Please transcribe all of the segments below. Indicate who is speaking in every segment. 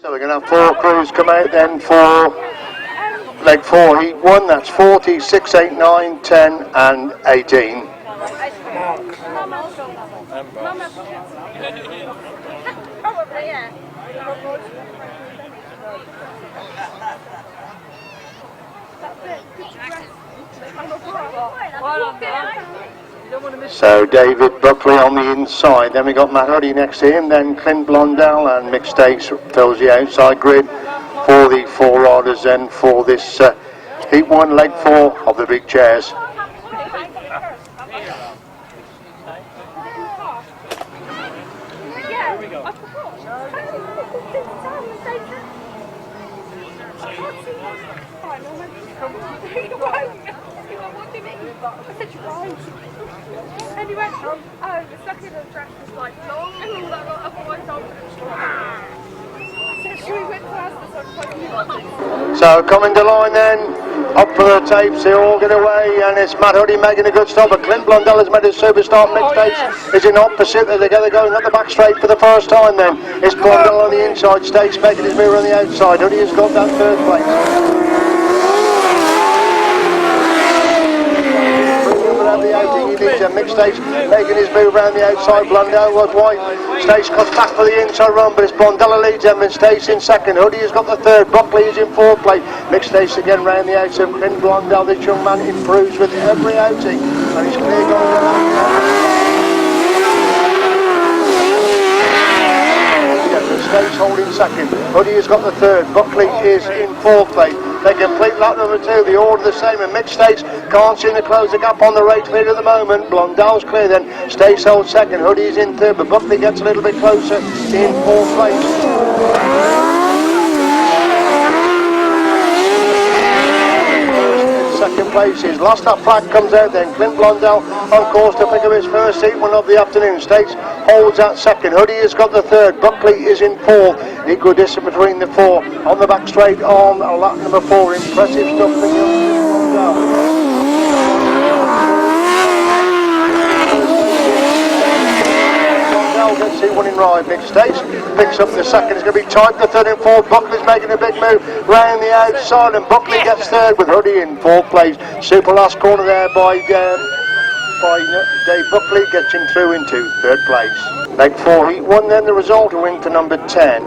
Speaker 1: So we're going to have 4 crews come out then for leg 4, heat 1. That's 40, 6, 8, 9, 10 and 18. So David Buckley on the inside, then we got Matt Huddy next to him, then Clint Blondell, and Mick Stace fills the outside grid for the 4 riders then for this heat 1, leg 4 of the big chairs.
Speaker 2: And he went, oh, the second of dress was like long and all that, otherwise I would have so we went past the
Speaker 1: So coming to line then, up for the tapes, they all get away, and it's Matt Huddy making a good stop, but Clint Blondell has made his superstar. Mick Stace is in opposite, they're together going up the back straight for the first time then. It's Blondell on the inside, Stace making his move on the outside. Huddy has got that 3rd place. Mick Stace making his move around the outside. Blondell was white. Stace cuts back for the inside run, but it's Blondell leads him, and Stace in 2nd. Huddy has got the 3rd. Buckley is in 4th place. Mick Stace again round the outside. Clint Blondell, this young man, improves with every outing, and he's clear going to Stace holding 2nd. Huddy has got the 3rd. Buckley is in 4th place. They complete lap number 2, the order the same, and Mick Stace can't seem to close the gap on the race lead at the moment. Blondell's clear then, Stace holds 2nd, Huddy's in 3rd, but Buckley gets a little bit closer in 4th place. Second place is lost. That flag comes out then. Clint Blondell on course to pick up his first heat 1 of the afternoon. Stace holds that 2nd. Huddy has got the 3rd. Buckley is in 4th. Equal distance between the 4 on the back straight on lap number 4. Impressive stuff from Blondell. Gets C1 in ride. Mick Stace picks up the 2nd. It's going to be tight, the 3rd and 4th. Buckley's making a big move round the outside, and Buckley gets 3rd with Huddy in 4th place. Super last corner there by Dave Buckley, gets him through into 3rd place. Leg 4 heat 1 then, the result, a win for number 10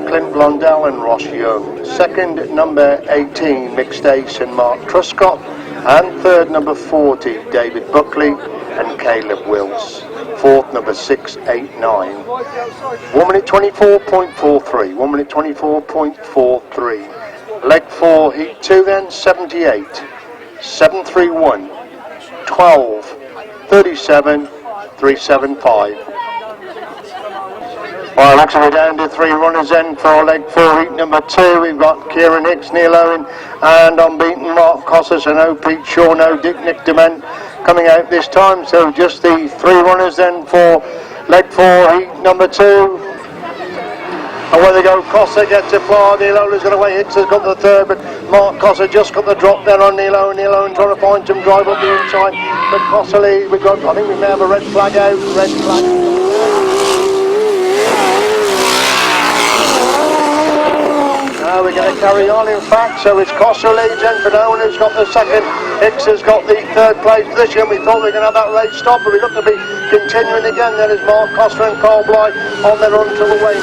Speaker 1: Clint Blondell and Roche Young. 2nd number 18 Mick Stace and Mark Truscott, and 3rd number 40 David Buckley and Caleb Wills. 4th number 689. 1 minute 24.43. 1 minute 24.43. Leg 4 heat 2 then, 78 731 12 37 375. Well, looks like we're down to 3 runners then for leg 4 heat number 2. We've got Kieran Hicks, Neil Owen, and unbeaten Mark Costas, and no Pete Shaw, no Dick Nick Dement coming out this time. So just the 3 runners then for leg 4 heat number 2. And where they go, Costa gets a fly, Neil Owen's got away, Hicks has got the 3rd, but Mark Costa just got the drop there on Neil Owen. Neil Owen trying to find some drive up the inside, but Costa lead. We've got, I think we may have a red flag out, red flag. We're going to carry on, in fact, so it's Costa leads then for Owen, who's got the 2nd. Hicks has got the 3rd place position. We thought we were going to have that race stop, but we look to be continuing again. Then is Mark Costa and Carl Bly on their run to the way.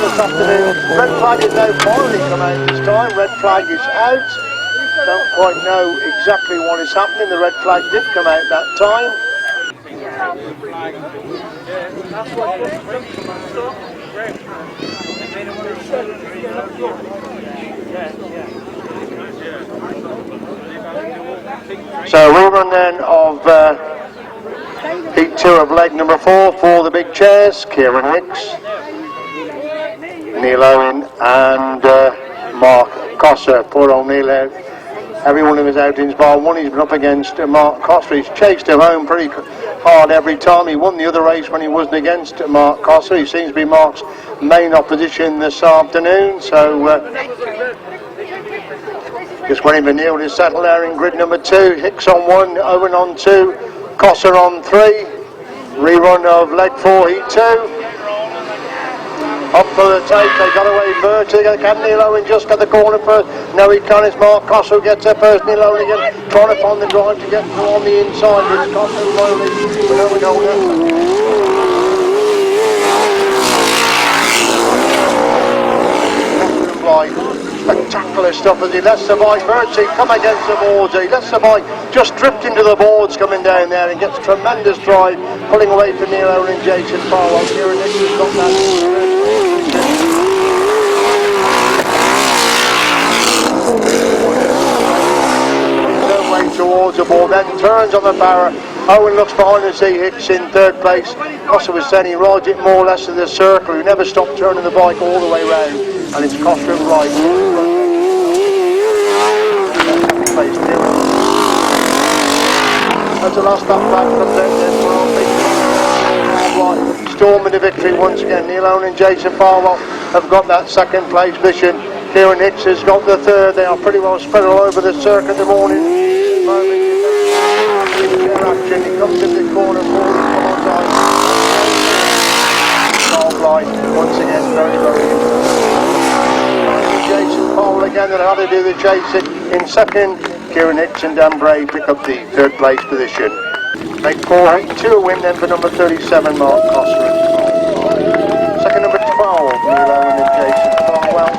Speaker 1: This afternoon, red flag is now finally come out this time. Red flag is out. Don't quite know exactly what is happening. The red flag did come out that time. So we run then of heat 2 of leg number 4 for the big chairs. Kieran Hicks, Neil Owen and Mark Costa. Poor old Neil Owen. Every one of his outings bar one he's been up against Mark Costa. He's chased him home pretty hard every time. He won the other race when he wasn't against Mark Costa. He seems to be Mark's main opposition this afternoon. So just waiting for Neil to settle there in grid number 2. Hicks on 1, Owen on 2, Costa on 3, Rerun of leg 4, heat 2. Up for the take, they got away first. Can Neil Owen just get the corner first? No, he can't. It's Mark Cross who gets there first. Neil Owen again, trying to find the drive to get on the inside. It's Cross who slowly, but Owen Holder. Spectacular stuff as he lets the bike virtually come against the boards. He lets the bike just drift into the boards coming down there and gets tremendous drive, pulling away from Neil Owen and Jason Farwell. Kieran Nixon's got that. Way towards the ball, then turns on the barrier. Owen looks behind as he hits in third place. Costa was saying he rides it more or less to the circle. He never stopped turning the bike all the way round, and it's Costa right. As the last lap back comes out there, storming the victory once again. Neil Owen and Jason Farwell have got that second place position. Kieran Hicks has got the third. They are pretty well spread all over the circuit in the morning. Action. He comes in the corner forward, come on time. Line once again, very good. Jason Powell again, and how they do the chasing. In second, Kieran Hicks and Dan Bray pick up the third place position. Make 4-8-2 a win then for number 37, Mark Costa. Second, number 12, Neil Owen and Jason Farwell.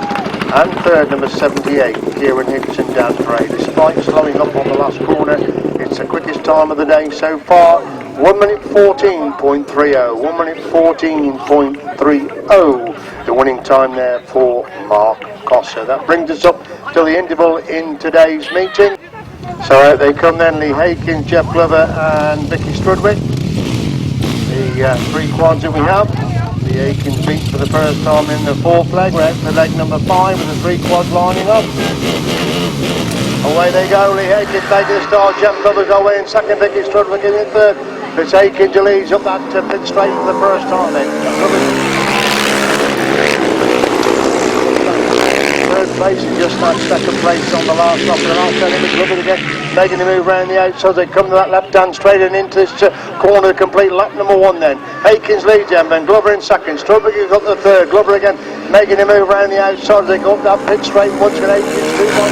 Speaker 1: And third, number 78, Kieran Hicks and Dan Bray. Despite slowing up on the last corner, it's the quickest time of the day so far. 1 minute 14.30. 1 minute 14.30. The winning time there for Mark Costa. That brings us up to the interval in today's meeting. So out they come then, Lee Haykins, Jeff Glover and Vicky Strudwick. The three quads that we have. The Haykins beat for the first time in the fourth leg. We're out to leg number 5 with the three quads lining up. Away they go, Lee Haykins taking the start, Jeff Glover's away in second, Vicky Strudwick in third. It's Haykins who leads up that pit straight for the first time then. Third place and just that second place on the last lap of the last turn. It's Glover again, making the move around the outside. They come to that left hand straight and into this corner to complete lap number 1 then. Haykins leads them, then Glover in second. Strudwick has got the third. Glover again making the move around the outside. They go up that pit straight once again. Haykins 2-1.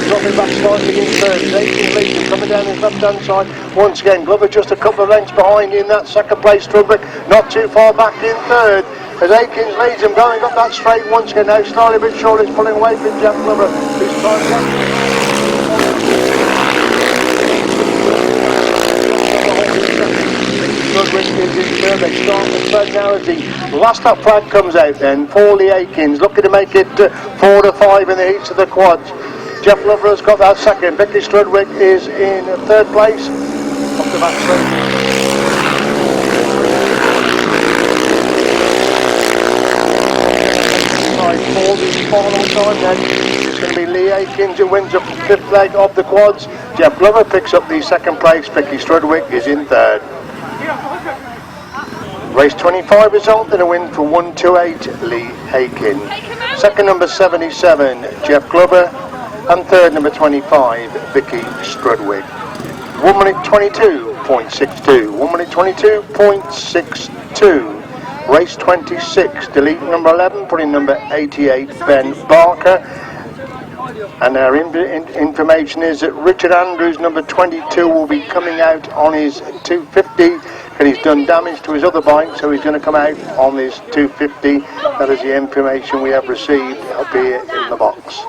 Speaker 1: Dropping back slightly in third. Haykins leads him, coming down his left hand side. Once again, Glover just a couple of lengths behind in that second place. Strudwick not too far back in third. As Haykins leads him, going up that straight once again. Now slightly a bit short, it's pulling away from Jeff Glover. He's trying to they start the third now as the last lap flag comes out then for Lee Haykins, looking to make it 4 to 5 in the heats of the quads. Jeff Glover has got that second. Vicky Strudwick is in third place. Up the back straight. For the final time then, it's going to be Lee Haykins who wins up the fifth leg of the quads. Jeff Glover picks up the second place. Vicky Strudwick is in third. Race 25 result in a win for 128 Lee Haykins. Second number 77 Jeff Glover, and third number 25 Vicky Strudwick. 1 minute 22.62. 1 minute 22.62. Race 26, delete number 11, put in number 88 Ben Barker. And our information is that Richard Andrews, number 22, will be coming out on his 250. And he's done damage to his other bike, so he's going to come out on his 250. That is the information we have received up here in the box.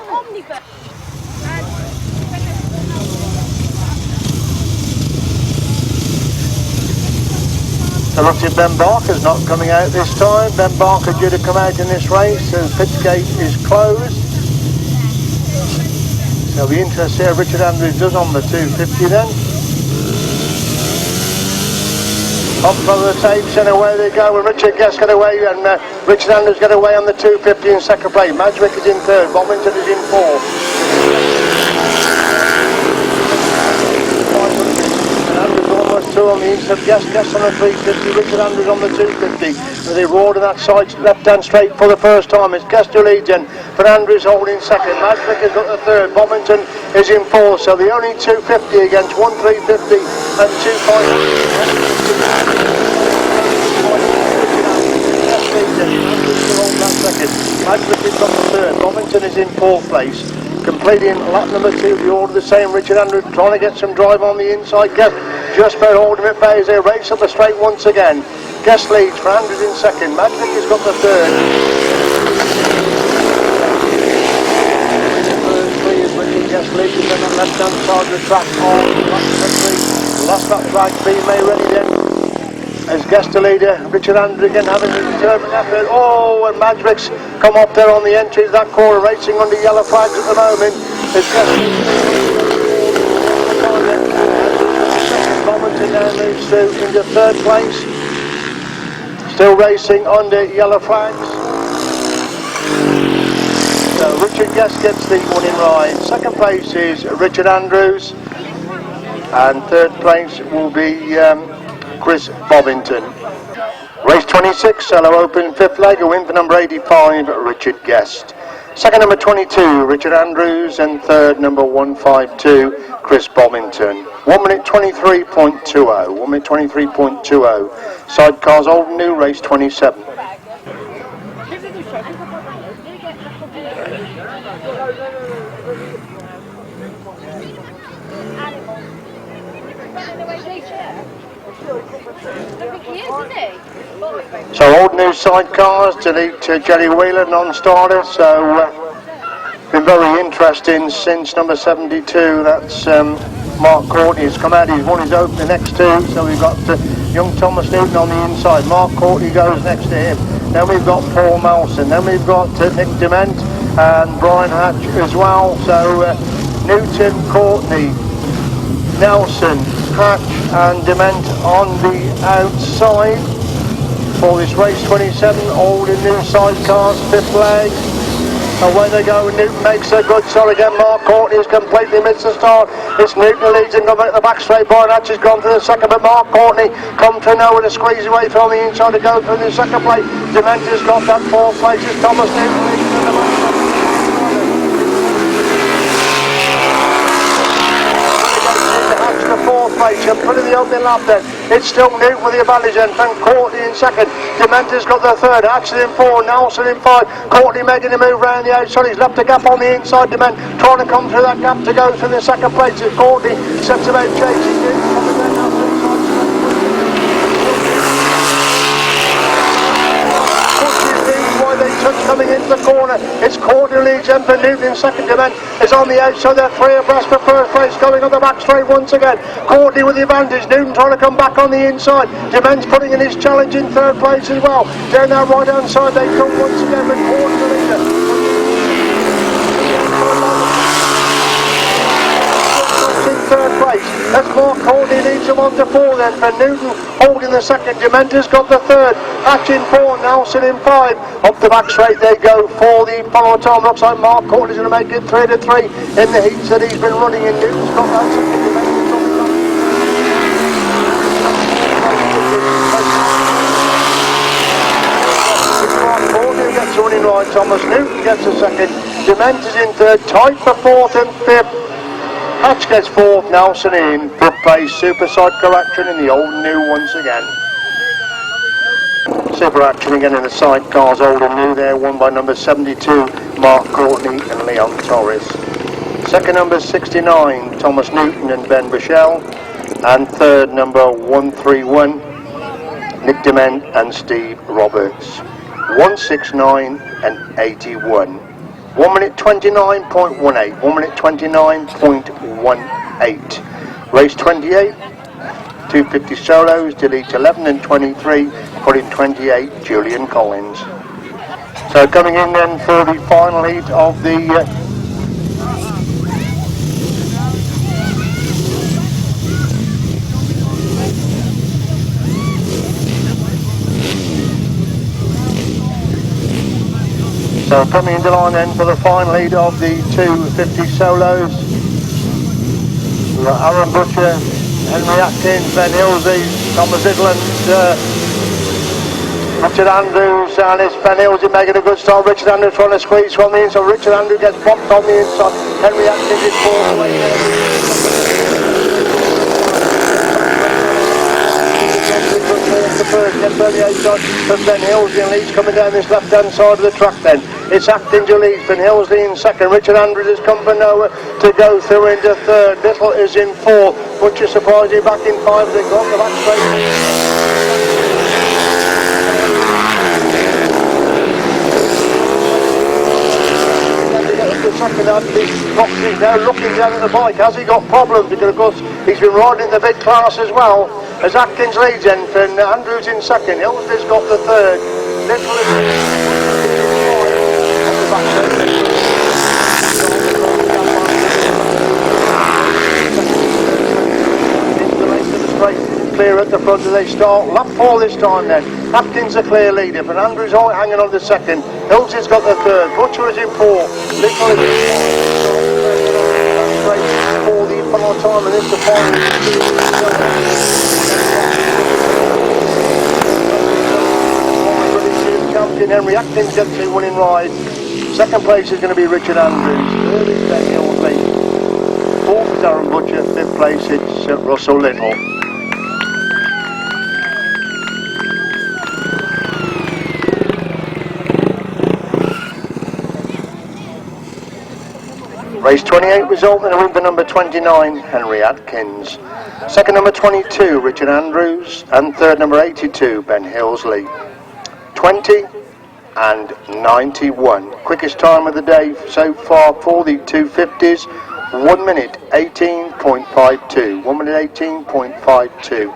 Speaker 1: So looks like Ben Barker's not coming out this time. Ben Barker due to come out in this race as pit gate is closed. So it'll be interesting to see how Richard Andrews does on the 250 then. Up for the tapes and away they go, and Richard Guest got away and Richard Andrews got away on the 250 in second place. Madgwick is in third, Bobbington is in fourth. And Andrews almost two on the place of Guest on the 350, Richard Andrews on the 250. As they roared on that side, left hand straight for the first time. It's Guest who leads in, but Andrews holding second. Magic has got the third. Bovington is in fourth, so the only 250 against 1 350 and 2 500. Magic has got the third. Bovington is in fourth place. Completing lap number 2, the order the same. Richard Andrews trying to get some drive on the inside. Guest just about holding it bay as they race up the straight once again. Guest leads for Andrews in second. Magic has got the third. Guest leads on the left hand side of the track on lap number 3. Last lap track being made ready then. As Guest the leader, Richard Andrews again having a determined effort. Oh, and Madrick's come up there on the entry of that corner, racing under yellow flags at the moment. As Guest Bovington now moves through into third place. Still racing under yellow flags. So Richard Guest gets the winning ride. Second place is Richard Andrews, and third place will be Chris Bovington. Race 26, Solo Open, fifth leg, a win for number 85, Richard Guest. Second number 22, Richard Andrews, and third number 152, Chris Bovington. 1 minute 23.20, 1 minute 23.20. Sidecars old and new, race 27. So old new sidecars, delete Jerry Wheeler, non-starter, so been very interesting since number 72, that's Mark Courtney has come out, he's won his open the next two, so we've got young Thomas Newton on the inside, Mark Courtney goes next to him, then we've got Paul Malson, then we've got Nick Dement and Brian Hatch as well, so Newton, Courtney, Nelson, Hatch and Dement on the outside for this race 27, old and new sidecars, fifth leg. Away they go, Newton makes a good shot again. Mark Courtney has completely missed the start. It's Newton leads and coming at the back straight. Brian Hatch has gone through the second, but Mark Courtney come to nowhere to squeeze away from the inside to go through the second place. Dement has got that fourth place. It's Thomas Newton leading in the back. The fourth place, and putting the opening lap then, it's still Newton with the advantage then, and Courtney in second, Dementor's got the third, Hatch in four, Nelson in five, Courtney making a move round the outside, he's left a gap on the inside, Dement trying to come through that gap to go through the second place, as Courtney sets about chasing Newton. Coming into the corner, it's Courtney leads in for Newton in second. Dement is on the outside, they're three abreast for first place, going on the back straight once again. Courtney with the advantage, Newton trying to come back on the inside. Dement's putting in his challenge in third place as well. Down that right hand side they come once again with Courtney the leader. In third place, that's Mark Courtney leads him on to four then for Newton holding the second. Dementor's got the third, Hatch in four, Nelson in five. Up the back straight they go for the follow time. Looks like Mark Courtney's going to make it 3-3 in the heats that he's been running in. Newton's got that second. Mark Courtney gets the running right, Thomas Newton gets a second. Dement is in third, tight for fourth and fifth. Hatch gets fourth, Nelson in fifth place. Super Sidecar action in the old and new once again. Super action again in the sidecars, old and new there, won by number 72, Mark Courtney and Leon Torres. Second number 69, Thomas Newton and Ben Bushell. And third number 131, Nick Dement and Steve Roberts. 169 and 81. 1 minute 29.18, 1 minute 29.18. Race 28, 250 solos, delete 11 and 23, put in 28, Julian Collins. So coming in then for the final heat of the So coming into line then for the final lead of the 250 solos, we've got Aaron Butcher, Henry Atkins, Ben Hillsley, Thomas Idland, Richard Andrews, and it's Ben Hillsley making a good start. Richard Andrews trying to squeeze from the inside. Richard Andrews gets blocked on the inside. Henry Atkins is forced away there. The first gets on the outside of Ben Hillsley, and leads coming down this left hand side of the track then. It's Atkins who leads, Ben Hillsley in second. Richard Andrews has come from nowhere to go through into third. Little is in fourth. Butcher surprisingly back in five. They got the back straight. The second hand, he's now looking down at the bike. Has he got problems? Because of course he's been riding in the big class as well. As Atkins leads in, and Andrews in second. Hillsley's got the third. Little clear at the front as they start. Lap 4 this time then. Atkins a clear leader, but Andrews hanging on the second. Hillsley's got the third. Butcher is in fourth. Little is for the final time, and it's the final. Champion Henry Atkins gets a winning ride. Second place is going to be Richard Andrews. Third is Ben Hillsley. Fourth is Aaron Butcher. Fifth place it's Russell Little. Race 28 result in a win for number 29, Henry Atkins. Second number 22, Richard Andrews. And third number 82, Ben Hillsley. 20 and 91. Quickest time of the day so far for the 250s. 1 minute 18.52. 1 minute 18.52.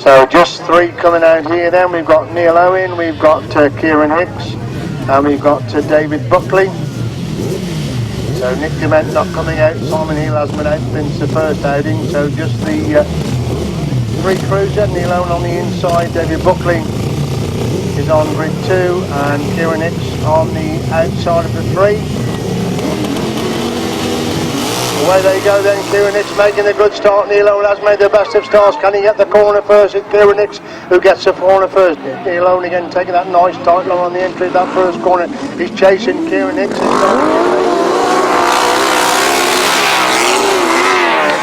Speaker 1: So just three coming out here then. We've got Neil Owen, we've got Kieran Hicks, and we've got David Buckley. So Nick Dement not coming out, Simon Hill has been out since the first outing, so just the three crews then. Neil Owen on the inside, David Buckley is on grid 2, and Kieran Hicks on the outside of the 3. Away they go then, Kieran Hicks making a good start. Neil Owen has made the best of starts. Can he get the corner first? It's Kieran Hicks who gets the corner first. Neil Owen again taking that nice tight line on the entry of that first corner. He's chasing Kieran Hicks.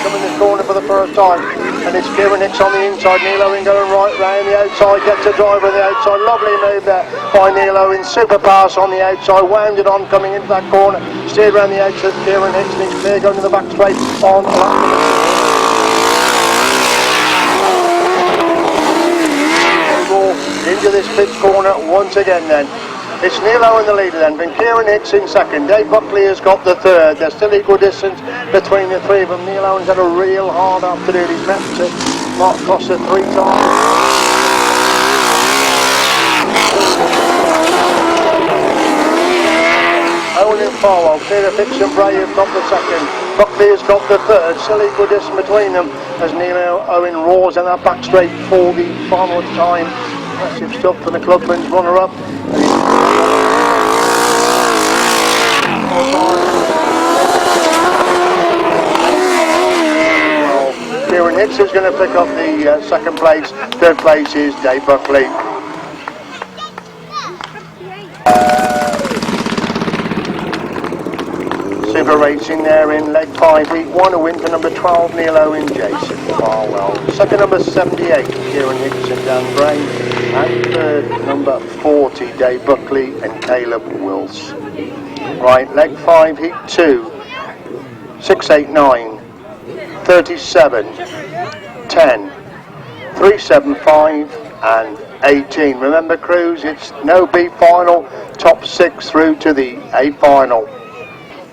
Speaker 1: Coming this corner for the first time, and it's Kieran Hicks on the inside. Neil Owen going right round the outside, gets a driver on the outside. Lovely move there by Neil Owen. Super pass on the outside, wound it on coming into that corner, steered around the outside. Kieran Hicks, and he's clear going to the back straight on into this pit corner once again then. It's Neil Owen the leader then, and Kieran Hicks in second. Dave Buckley has got the third. There's still equal distance between the three of them. Neil Owen's had a real hard afternoon. He's met Mark Costa 3 times. Owen in Cornwall, clear of Hicks and Bray have got the second. Buckley has got the third. Still equal distance between them as Neil Owen roars in that back straight for the final time. Massive stuff for the clubman's runner-up. Kieran Hicks is going to pick up the second place. Third place is Dave Buckley. Super racing there in leg 5, heat 1, a win for number 12, Neil Owen, Jason Farwell. Second number 78, Kieran Hicks and Dan Bray. And third number 40, Dave Buckley and Caleb Wills. Right, leg 5, heat 2, 6, 8, 9, 37, 10, 3, 7, 5 and 18. Remember crews, it's no B final, top 6 through to the A final.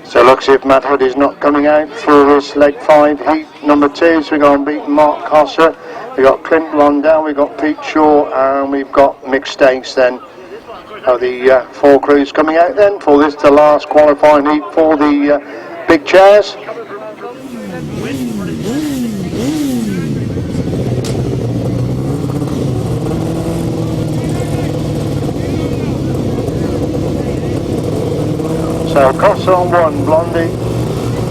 Speaker 1: So looks if Matt Hood is not coming out for this leg 5 heat number 2. So we're going to beat Mark Costa. We've got Clint Blondell, we've got Pete Shaw, and we've got Mick Stakes then. Of the 4 crews coming out then for this, the last qualifying heat for the big chairs. So Costa on 1,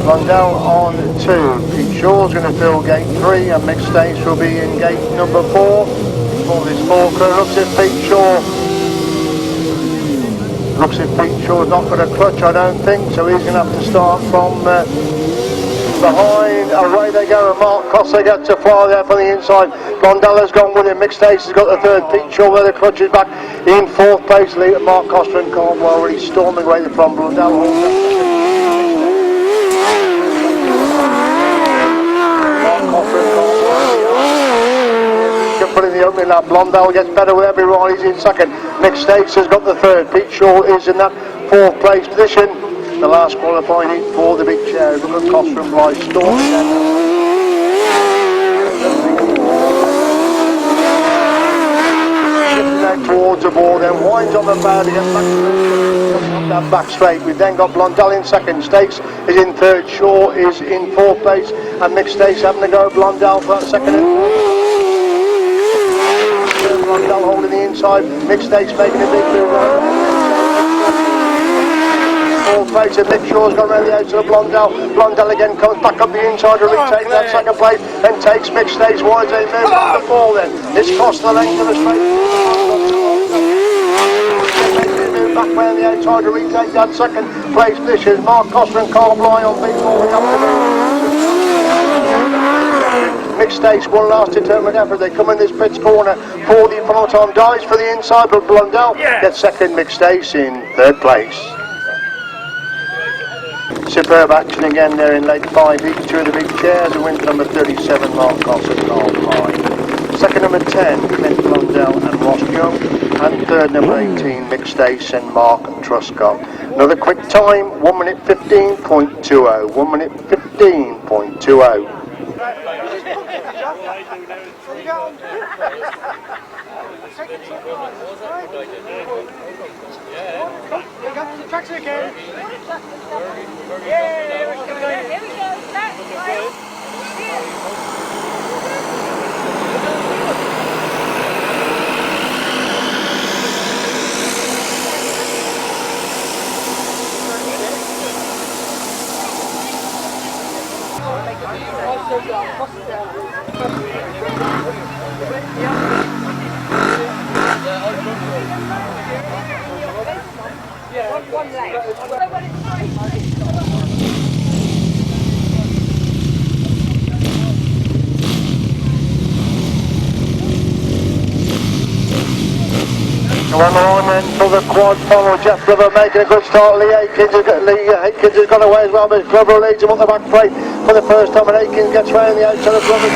Speaker 1: Blondell on 2, Pete Shaw's going to fill gate 3 and mixed stakes will be in gate number 4 for this 4 crew. Looks as if Pete Shaw's not got a clutch, I don't think, so he's going to have to start from behind. Away they go, and Mark Costa gets to fly there from the inside. Blondella's gone with him. Mixed Ace has got the third. Pete Shaw where the clutch is back in 4th place. Lead Mark Costa and Cornwall really storming away from Blondella. Mark Costa and Cornwall can put in the opening lap. Blondell gets better with every ride. He's in second. Mixed Ace has got the third. Pete Shaw is in that 4th place position. The last qualifying heat for the big chair. Look at Costa and Blythe storming towards the ball, then winds on the bow to get back to that back straight. We've then got Blondell in second, Stakes is in third, Shaw is in 4th place, and Mixed Stakes having to go Blondell for that second. Blondell holding the inside, Mixed Stakes making a big move around. 4th place, and Nick Shaw's gone around the outside of Blondell. Blondell again comes back up the inside to retake that second place, and takes Mixed Stakes wide as they move on the ball then. It's crossed the length of the straight. Back round the outside to retake that second place position. Mark Costa and Carl Bly on beat moving up the Mixed Stakes, one last determined effort. They come in this pits corner for the final time. Dives for the inside, but Blondell gets second. Mixed Stakes in 3rd place. Superb action again there in late 5 each. 2 of the big chairs. A win for number 37, Mark Costa and Carl Bly. Second number 10, Clint Blondell and Roche Young. And third number 18, Mixed Stakes and Mark Truscott. Another quick time, 1 minute 15.20. 1 minute 15.20.
Speaker 3: Tracks again.
Speaker 2: Yeah, here we go. One leg.
Speaker 1: One on then for the quad final. Jeff Glover making a good start. Lee Aikens has got away as well, but Glover leads him up the back straight for the first time, and Aikens gets round the outside of Glover.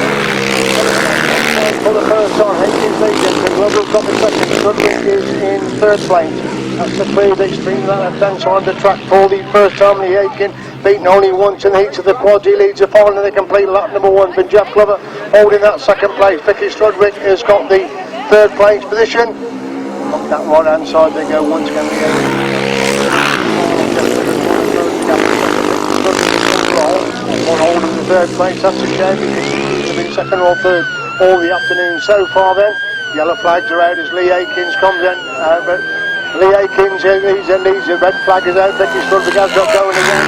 Speaker 1: For the first time, Aikens leads him, and Glover's got the second. Glover is in 3rd place. That's the clear extreme left hand side of the track for the first time. Lee Aikens beaten only once in the heats of the quads. He leads the final in the complete lap number 1 for Jeff Glover, holding that second place. Vicky Strudwick has got the 3rd place position. Up that right hand side they go once again. One holding the 3rd place, that's a shame because he's been second or third all the afternoon so far then. Yellow flags are out as Lee Aikens comes in, but Lee Aikens leads the red flag is out. Vicky Strudwick has got going again.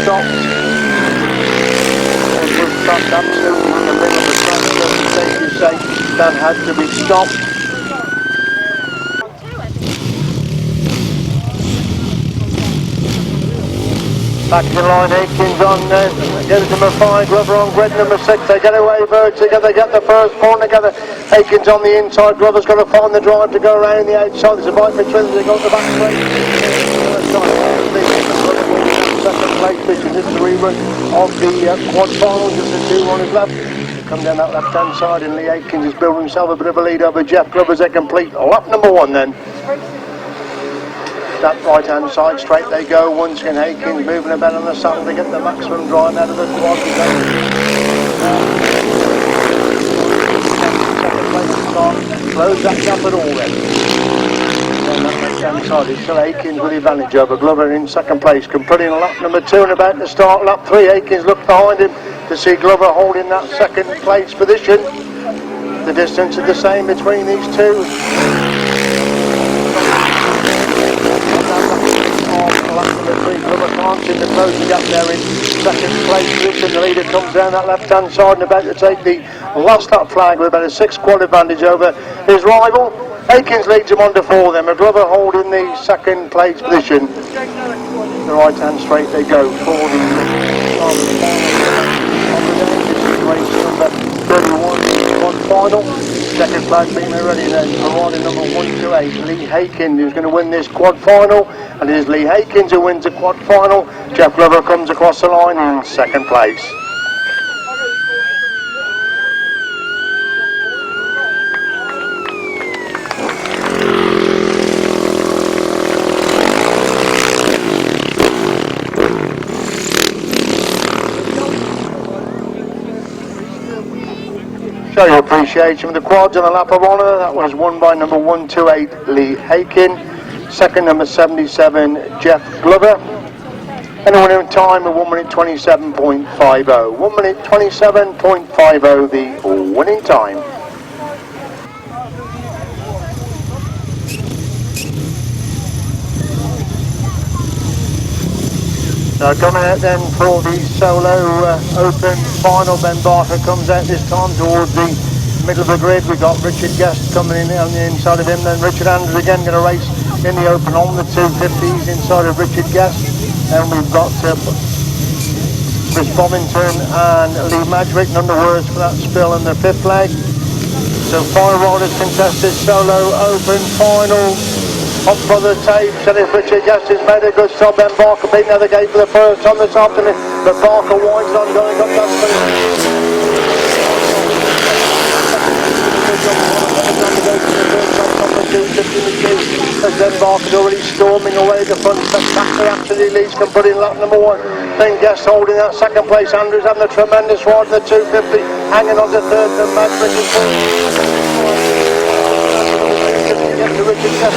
Speaker 1: Stopped. Stopped absolutely in the middle of the track, so the safety safe that had to be stopped. Back in line, Aikens on goes number 5, Glover on grid number 6. They get away birds together, get the first point together. Aikens on the inside, Glover's got to find the drive to go around the outside. There's a bite between them, they go to the back straight. Second place position. This is the rerun of the quad final, just the 2 on his left. Come down that left hand side, and Lee Aikens is building himself a bit of a lead over Jeff Glover as they complete lap number 1 then. That right hand side straight they go once again. Aikens moving about on the saddle to get the maximum drive out of the quad. Second place to start, close that gap at all then. On that left hand side it's still Aikens with the advantage over Glover in second place. Completing lap number 2 and about to start lap 3. Aikens looked behind him to see Glover holding that second place position. The distance is the same between these two. Lap number 3, Glover chancing to close the gap there in second place position. The leader comes down that left hand side and about to take the last lap flag with about a 6 quad advantage over his rival. Aikens leads him on to 4 then. McGlover holding the second place position. The right hand straight they go for the race number 31 quad final. Second flag being ready then for rider number 128, Lee Hakin, who's going to win this quad final, and it is Lee Hakins who wins the quad final. Jeff Glover comes across the line in second place. Show your appreciation for the quads on the lap of honour. That was won by number 128 Lee Hakin, second number 77 Jeff Glover, and a winning time of 1 minute 27.50. 1 minute 27.50 the winning time. So coming out then for the solo open final, Ben Barker comes out this time towards the middle of the grid. We've got Richard Guest coming in on the inside of him, then Richard Andrews again going to race in the open on the 250s inside of Richard Guest. And we've got Chris Bovington and Lee Madgwick, none the worse for that spill in the 5th leg. So 5 riders contested solo open final. Up for the tape, and if Richard Guest has made a good stop, then Barker beating out the gate for the first time this afternoon, but Barker winds on going up that as then Barker's already storming away the front, spectacular absolutely leads, can put in lap number 1. Then Guest holding that second place. Andrews having a tremendous ride in the 250, hanging on to third, and Madgwick is to Richard Guest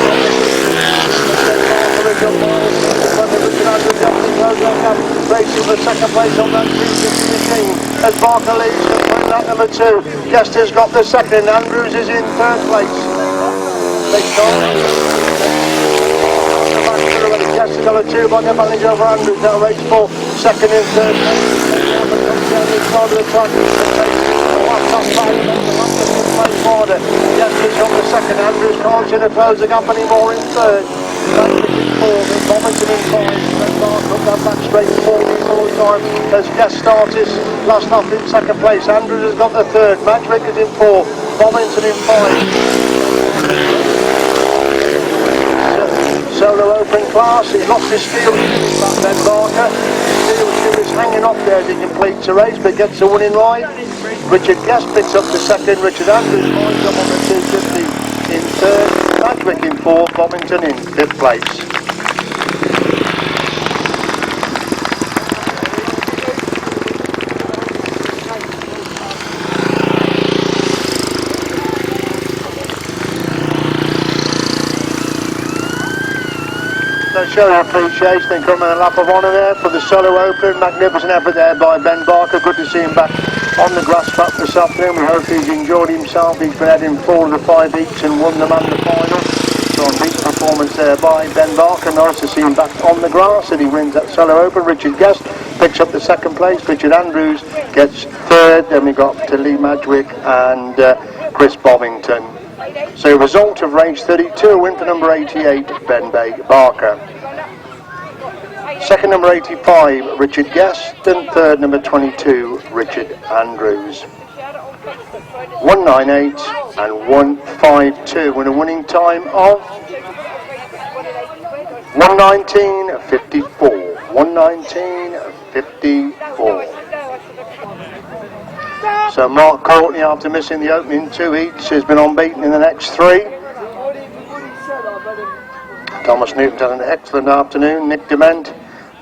Speaker 1: racing for second place on that 350 machine as Barker leads from lap number 2. Guest has got the second, Andrews is in third place. Guest has got a 2 by the advantage over Andrews. Now race for second and third place. Guest is on the second, Andrews can't see the close the gap anymore in third. Bovington in 5, then Barker up that back straight 4 time as Guest starts his last lap in second place. Andrews has got the third, Madgwick is in 4, Bovington in 5. Solo open class, he's lost his steel shoe, Ben Barker. Steel shoe is hanging off there as he completes the race but gets the winning ride. Richard Guest picks up the second, Richard Andrews winds up on the 250 in third, Madgwick in 4, Bovington in 5th place. So show your appreciation and coming a lap of honour there for the solo open. Magnificent effort there by Ben Barker. Good to see him back on the grass track this afternoon. We hope he's enjoyed himself. He's been heading 4 of the 5 heats and won them and the final. So a decent performance there by Ben Barker. Nice to see him back on the grass and he wins that solo open. Richard Guest picks up the second place. Richard Andrews gets third. Then we got to Lee Madgwick and Chris Bovington. So result of race 32, win for number 88, Ben Barker. Second number 85, Richard Guest, and third number 22, Richard Andrews. 198 and 152 with a winning time of 119.54. 119.54. So Mark Courtney, after missing the opening 2 heats, has been unbeaten in the next 3. Thomas Newton's had an excellent afternoon. Nick Dement,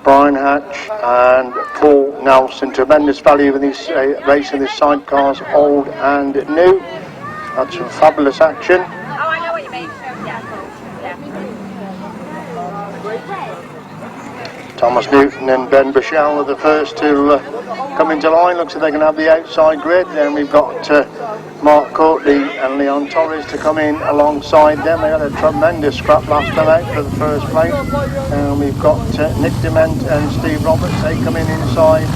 Speaker 1: Brian Hatch and Paul Nelson. Tremendous value in this race in this sidecars, old and new. Had some fabulous action.
Speaker 2: Oh, I know what you mean.
Speaker 1: Thomas Newton and Ben Bichelle are the first to come into line. Looks like they're going to have the outside grid. Then we've got Mark Courtney and Leon Torres to come in alongside them. They had a tremendous scrap last time out for the first place. And we've got Nick Dement and Steve Roberts. They come in inside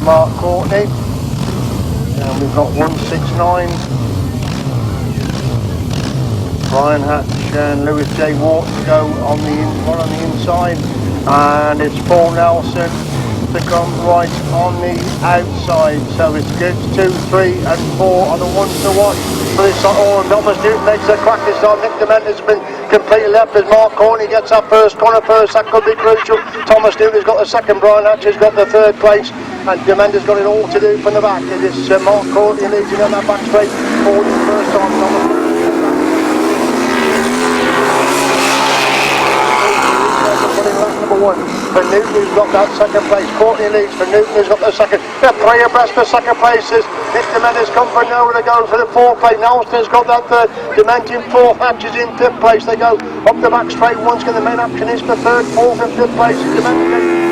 Speaker 1: Mark Courtney. And we've got 169. Brian Hatch and Lewis J. Wharton go on the inside. And it's Paul Nelson to come right on the outside. So it's good 2, 3 and 4 on the ones to watch. For this Thomas Newton makes a crack this time. Nick Dement has been completely left as Mark Courtney gets that first corner first. That could be crucial. Thomas Newton has got the second. Brian Hatch has got the third place. And Dement has got it all to do from the back. It is Mark Courtney leading on that back straight for the first time. Thomas number 1 for Newton, who's got that second place. Courtney leads for Newton, who's got the second. They're 3 abreast for second places. Nick Dement has come for nowhere to go for the 4th place. Nelson's got that third. Dement in 4th, Hatch is in 5th place. They go up the back straight once again. The main action is for 3rd, 4th and 5th place. Dement again.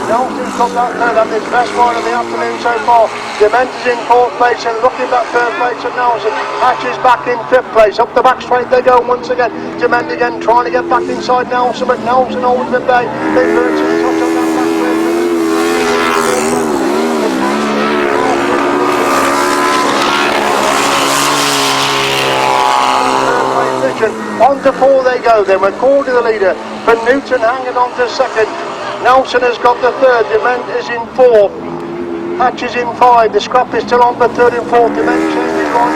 Speaker 1: Nelson's got that third, and his best ride of the afternoon so far. Dement is in 4th place and looking at 3rd place at Nelson. Hatch is back in 5th place. Up the back straight they go once again. Dement again trying to get back inside Nelson, but Nelson holds the bay. They virtually touch on that back straight. On to 4 they go then. We're called to the leader. For Newton hanging on to 2nd. Nelson has got the 3rd. Dement is in 4th. Hatch is in 5. The scrap is still on for 3rd and 4th. Dement changes right.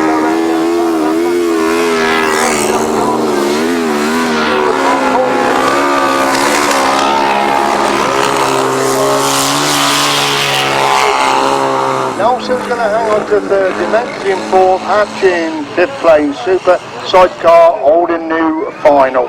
Speaker 1: Nelson's going to hang on to 3rd. Dement is in 4th. Hatch in 5th place. Super sidecar holding new final.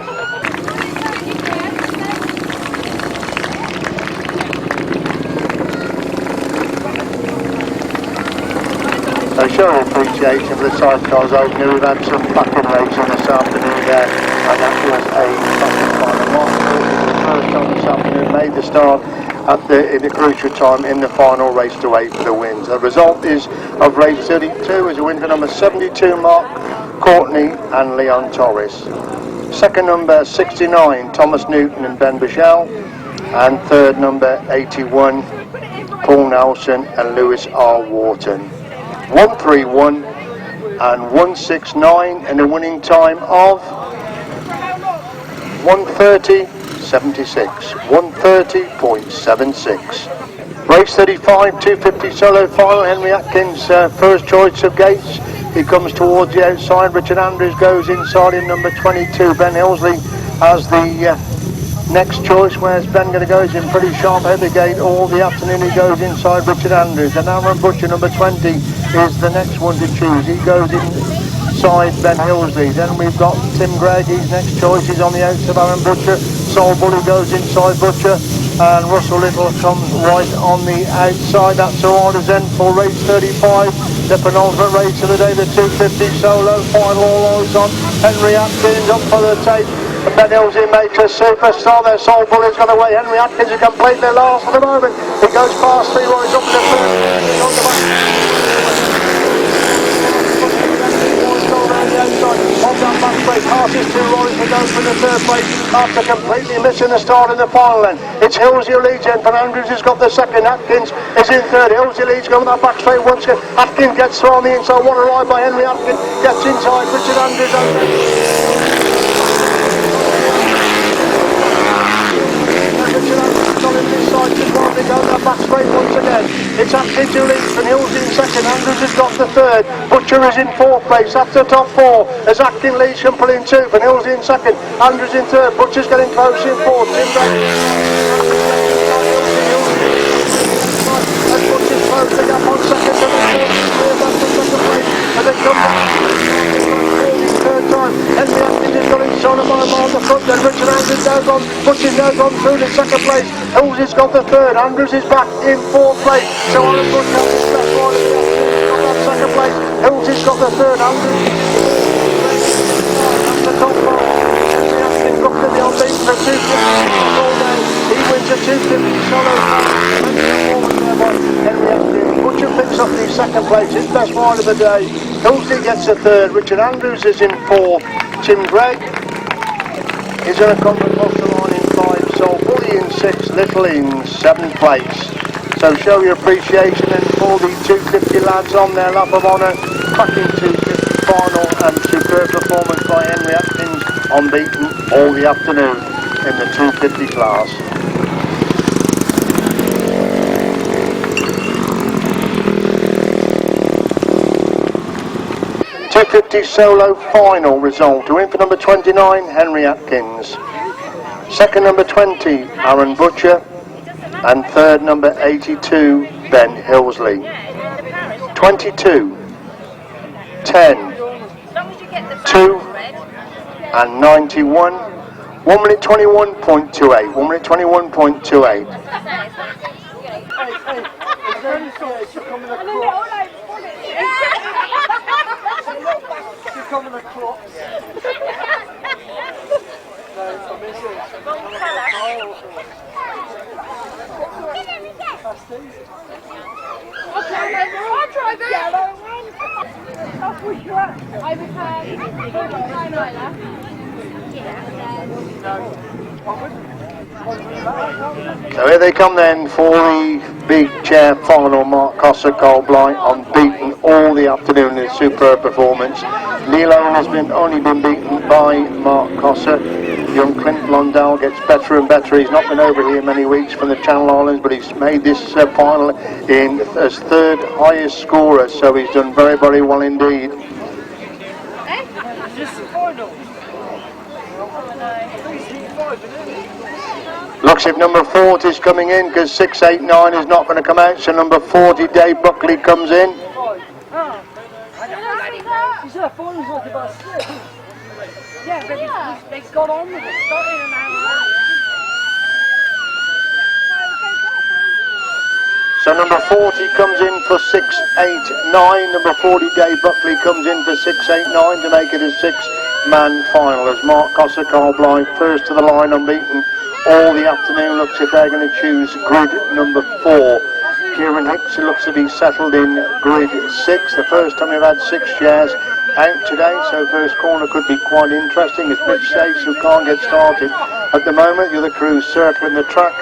Speaker 1: So show appreciation for the sidecars opening. We've had some fucking racing this afternoon there, and that was a fucking final. Mark Courtney for the first time this afternoon made the start in the crucial time in the final race to 8 for the wins. The result is of race 32 is a win for number 72 Mark Courtney and Leon Torres. Second number 69 Thomas Newton and Ben Bichelle, and third number 81 Paul Nelson and Lewis R. Wharton. 131 and 169 and a winning time of 130.76. 130.76. Race 35, 250 solo final. Henry Atkins, first choice of gates. He comes towards the outside. Richard Andrews goes inside in number 22. Ben Hillsley has the next choice. Where's Ben going to go? He's in pretty sharp heavy gate all the afternoon. He goes inside Richard Andrews. And Aaron Butcher, number 20, is the next one to choose. He goes inside Ben Hillsley. Then we've got Tim Gregg. His next choice is on the outside of Aaron Butcher. Soul Bully goes inside Butcher. And Russell Little comes right on the outside. That's all orders then for race 35. The penultimate race of the day, the 250 solo final. All eyes on Henry Atkins up for the tape. Ben Hillsley makes a superstar there. Soul Bully's got away. Henry Atkins is completely last for the moment. He goes past 3 rows up to the first. On that back straight, passes 2 rows to go for the 3rd place after completely missing the start in the final then. It's Hillsley who leads in, but Andrews has got the 2nd. Atkins is in 3rd. Hillsley leads going that back straight once again. Atkins gets through on the inside. What a ride by Henry Atkins. Gets inside Richard Andrews. Back straight once again. It's Atkins who leads and Hillsley in 2nd. Andrews has got the 3rd. Butcher is in 4th place. That's the top 4. As Atkins leads can pull in 2. Van Hillsley in 2nd. Andrews in 3rd. Butcher's getting close in 4th. Tim Gregg. As Butcher's closed the gap on 2nd to the 3rd. That's the 2nd place. As it comes back. 3rd time. Henry Atkins is got inside by a mile on the front. Then Richard Andrews goes on. Butcher's now gone through the 2nd place. Hillsley's got the 3rd. Andrews is back in 4th place. So on a good count, it's best ride of the afternoon. Got that 2nd place. Hillsley's got the 3rd. Andrews. That's the top 4. Henry Atkins looked at the unbeaten for 250 all day. He wins. second place, his best ride of the day. Hilsley gets a third, Richard Andrews is in fourth, Tim Gregg is going to come across the line in 5, so Bully in 6, Little in 7th place. So show your appreciation and for the 250 lads on their lap of honour, cracking 250 final and superb performance by Henry Atkins, unbeaten all the afternoon in the 250 class. .250 solo final result. To win for number 29, Henry Atkins. Second, number 20, Aaron Butcher. And third, number 82, Ben Hilsley. 22, 10, 2, and 91. 1 minute 21.28. 1 minute 21.28.
Speaker 3: Coming across.
Speaker 2: I'll drive it. I'll push you up. I would
Speaker 1: So here they come then for the big chair final. Mark Cossa, Carl Blight, unbeaten all the afternoon in a superb performance. Neil Owen has only been beaten by Mark Cossa. Young Clint Blondell gets better and better. He's not been over here many weeks from the Channel Islands, but he's made this final in as third highest scorer, so he's done very, very well indeed. Looks if number 40 is coming in, because 689 is not going to come out, so number 40, Dave Buckley, comes in.
Speaker 3: Yeah, but they got on with it. Started an hour earlier.
Speaker 1: So number 40 comes in for 689. Number 40, Dave Buckley, comes in for 689 to make it a 6-man final. As Mark Cossa, Carl Blight, first to the line, unbeaten all the afternoon. Looks if they're going to choose grid number 4. Kieran Hicks looks to be settled in grid 6. The first time we've had 6 shares out today, so first corner could be quite interesting. It's Mitch Stace who can't get started at the moment. The other crew's circling the track.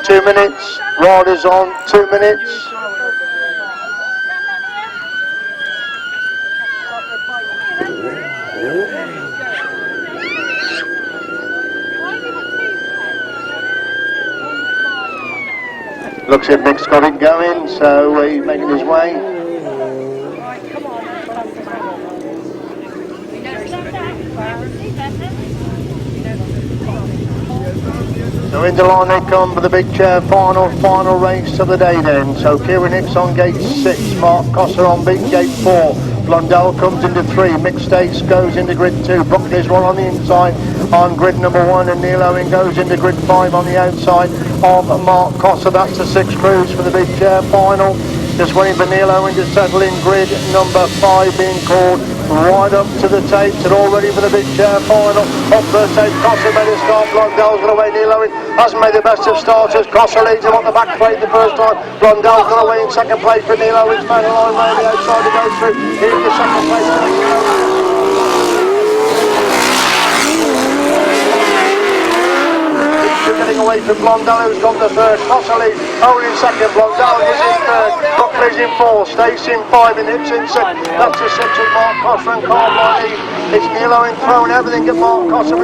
Speaker 1: 2 minutes, riders on, 2 minutes. Looks like Nick's got it going, so he's making his way. So into line they come for the big chair final race of the day then. So Kieran Hicks on gate 6, Mark Cossa on big gate 4. Blondell comes into 3, Mick Stace goes into grid 2, Buckley's one on the inside on grid number 1, and Neil Owen goes into grid 5 on the outside of Mark Cossa. That's the 6 crews for the big chair final. Just waiting for Neil Owen to settle in grid number 5, being called right up to the tapes and all ready for the big chair final. Up first tape, Cossa made a start, Blondell's going away, Neil Owen hasn't made the best of starters. Cossa leads him on the back plate the first time. Blondell's gone away in second place for Neil Owen's made a line round the outside to go through. Here's the second place. Getting away from Blondell, who's gone to third. Cossa leads, Owen in second, Blondell is in third, Buckley's in 4, Stace in 5, and Hicks in 6. That's the 6 of Mark Cossa and Carl Blight. It's Neil Owen throwing everything at Mark Cossa.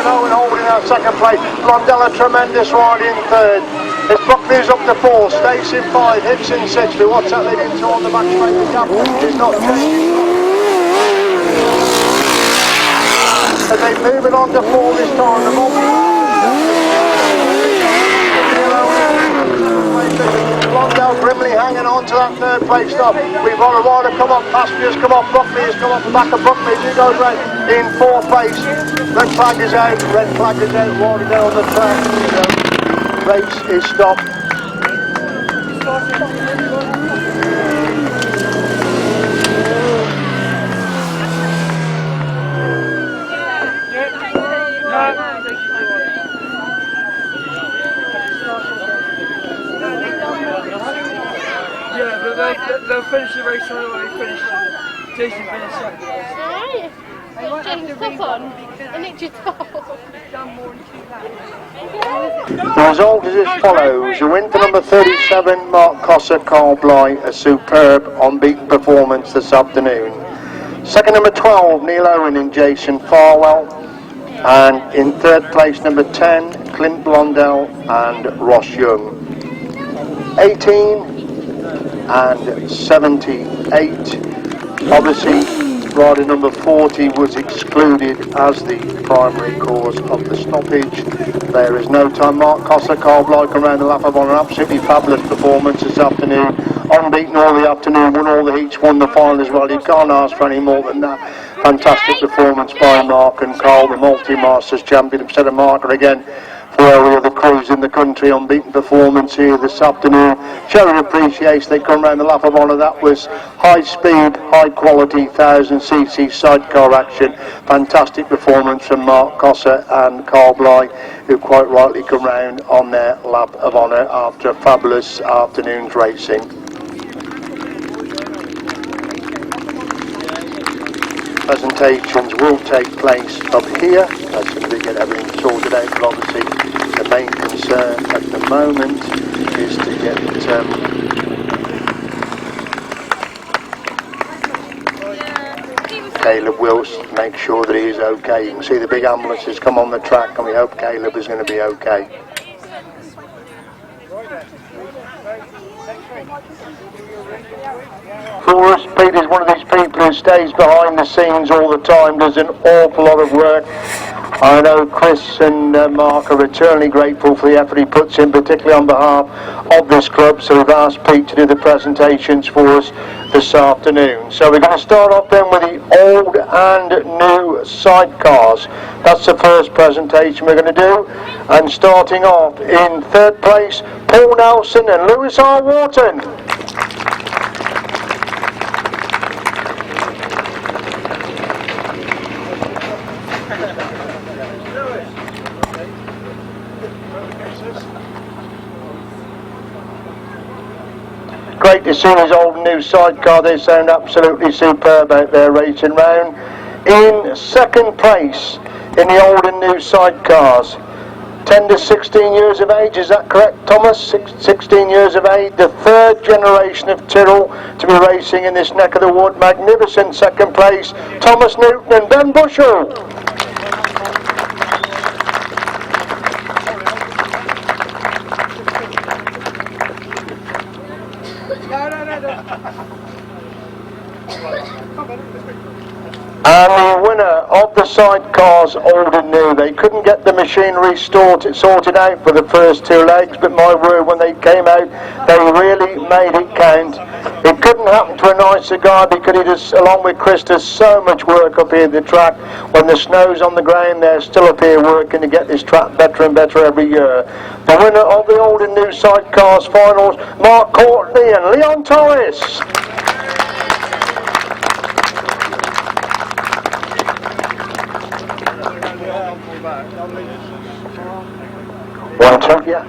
Speaker 1: Owen holding out second place, Blondell a tremendous ride in third. It's Buckley's up to 4, Stace in 5, Hicks in 6. But what's that leading to on the back straight? The gap is not changing. As they move it on to 4 this time, the Blondell grimly hanging on to that third place stop. We've got a rider come up, Passengers come up, Buckley has come up the back of Buckley. He goes right in 4th place. Red flag is out, rider down on the track. Race is stopped.
Speaker 3: They'll finish the race anyway. Jason finished second.
Speaker 2: Alright. Got James stuff on. And it's your top.
Speaker 3: Done more than 2 laps.
Speaker 1: The result is as follows. A win for number 37, Mark Cosser, Carl Bly, a superb unbeaten performance this afternoon. Second, number 12, Neil Owen and Jason Farwell. And in third place, number 10, Clint Blondell and Roche Young. 18 and 78. Obviously, rider number 40 was excluded as the primary cause of the stoppage. There is no time. Mark Cosser, Carl Bly come round the lap of on an absolutely fabulous performance this afternoon. Unbeaten all the afternoon, won all the heats, won the final as well. You can't ask for any more than that. Fantastic performance by Mark and Carl, the multi-masters champion, have set a marker again for every other crews in the country. Unbeaten performance here this afternoon. Showing appreciation, they come round the lap of honour. That was high speed, high quality 1000cc sidecar action. Fantastic performance from Mark Cosser and Carl Bly, who quite rightly come round on their lap of honour after a fabulous afternoon's racing. Presentations will take place up here as soon as we get everything sorted out, but obviously the main concern at the moment is to get Caleb Wilson to make sure that he is okay. You can see the big ambulances come on the track, and we hope Caleb is going to be okay. Forrest Pete is one of these people who stays behind the scenes all the time, does an awful lot of work. I know Chris and Mark are eternally grateful for the effort he puts in, particularly on behalf of this club, so we've asked Pete to do the presentations for us this afternoon. So we're going to start off then with the old and new sidecars. That's the first presentation we're going to do, and starting off in third place, Paul Nelson and Lewis R. Wharton. Great to see his old and new sidecar. They sound absolutely superb out there racing round. In second place in the old and new sidecars, 10 to 16 years of age, is that correct, Thomas? 16 years of age, the third generation of Tyrrell to be racing in this neck of the wood. Magnificent second place, Thomas Newton and Ben Bushell. And the winner of the sidecars, old and new, they couldn't get the machinery sorted out for the first 2 legs, but my word, when they came out, they really made it count. It couldn't happen to a nicer guy, because he does, along with Chris, does so much work up here at the track. When the snow's on the ground, they're still up here working to get this track better and better every year. The winner of the old and new sidecars finals, Mark Courtney and Leon Torres. One, two, yeah.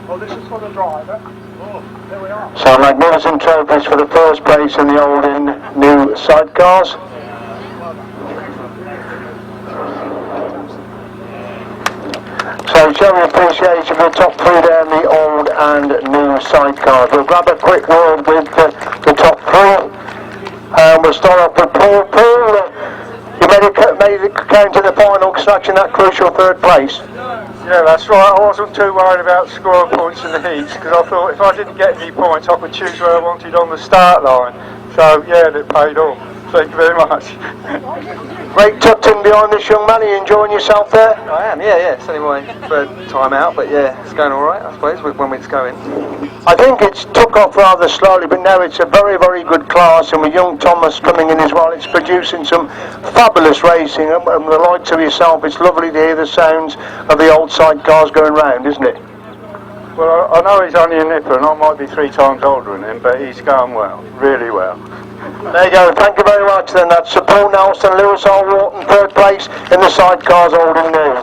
Speaker 4: Oh, this is for the driver. Oh, there we are.
Speaker 1: So magnificent trophies for the first place in the old and new sidecars. So showing appreciation for the top 3 there in the old and new sidecars. We'll grab a quick word with the top 3. And we'll start off with Paul. Paul, you made it count to the final, snatching that crucial third place.
Speaker 4: Yeah, that's right. I wasn't too worried about scoring points in the heats, because I thought if I didn't get any points, I could choose where I wanted on the start line. So yeah, it paid off. Thank you very much.
Speaker 1: Great tucked in behind this young man. Are you enjoying yourself there?
Speaker 5: I am, yeah. It's only my third time out, but yeah, it's going all right, I suppose, when it's going.
Speaker 1: I think it's took off rather slowly, but now it's a very, very good class, and with young Thomas coming in as well, it's producing some fabulous racing, and the likes of yourself, it's lovely to hear the sounds of the old sidecars going round, isn't it?
Speaker 4: Well, I know he's only a nipper, and I might be 3 times older than him, but he's going well, really well.
Speaker 1: There you go, thank you very much then. That's Sir Paul Nelson, Lewis R. Wharton, third place in the sidecars, old and new.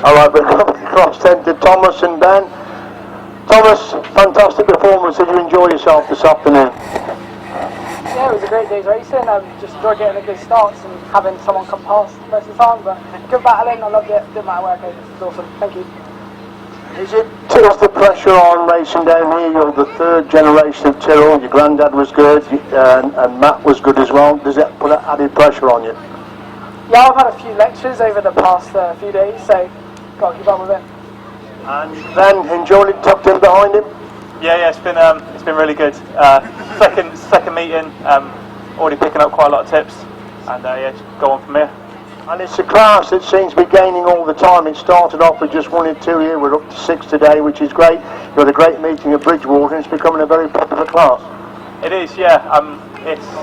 Speaker 1: Alright, we're coming across then to Thomas and Ben. Thomas, fantastic performance. Did you enjoy yourself this afternoon?
Speaker 3: Yeah, it was a great day's racing. Just enjoyed getting a good starts and having someone come past most of the time. But good battling, I loved it. Didn't matter where I came. It was awesome. Thank you.
Speaker 1: Is the pressure on racing down here? You're the third generation of Tyrrell. Your granddad was good, and Matt was good as well. Does that put added pressure on you?
Speaker 3: Yeah, I've had a few lectures over the past few days, so got to keep on with it.
Speaker 1: And then enjoyed it, tucked in behind him?
Speaker 6: Yeah, it's been really good. Second meeting, already picking up quite a lot of tips, and yeah, just go on from here.
Speaker 1: And it's a class that seems to be gaining all the time. It started off with just 1 or 2 here. We're up to 6 today, which is great. You had a great meeting at Bridgewater, and it's becoming a very popular class.
Speaker 6: It is, yeah.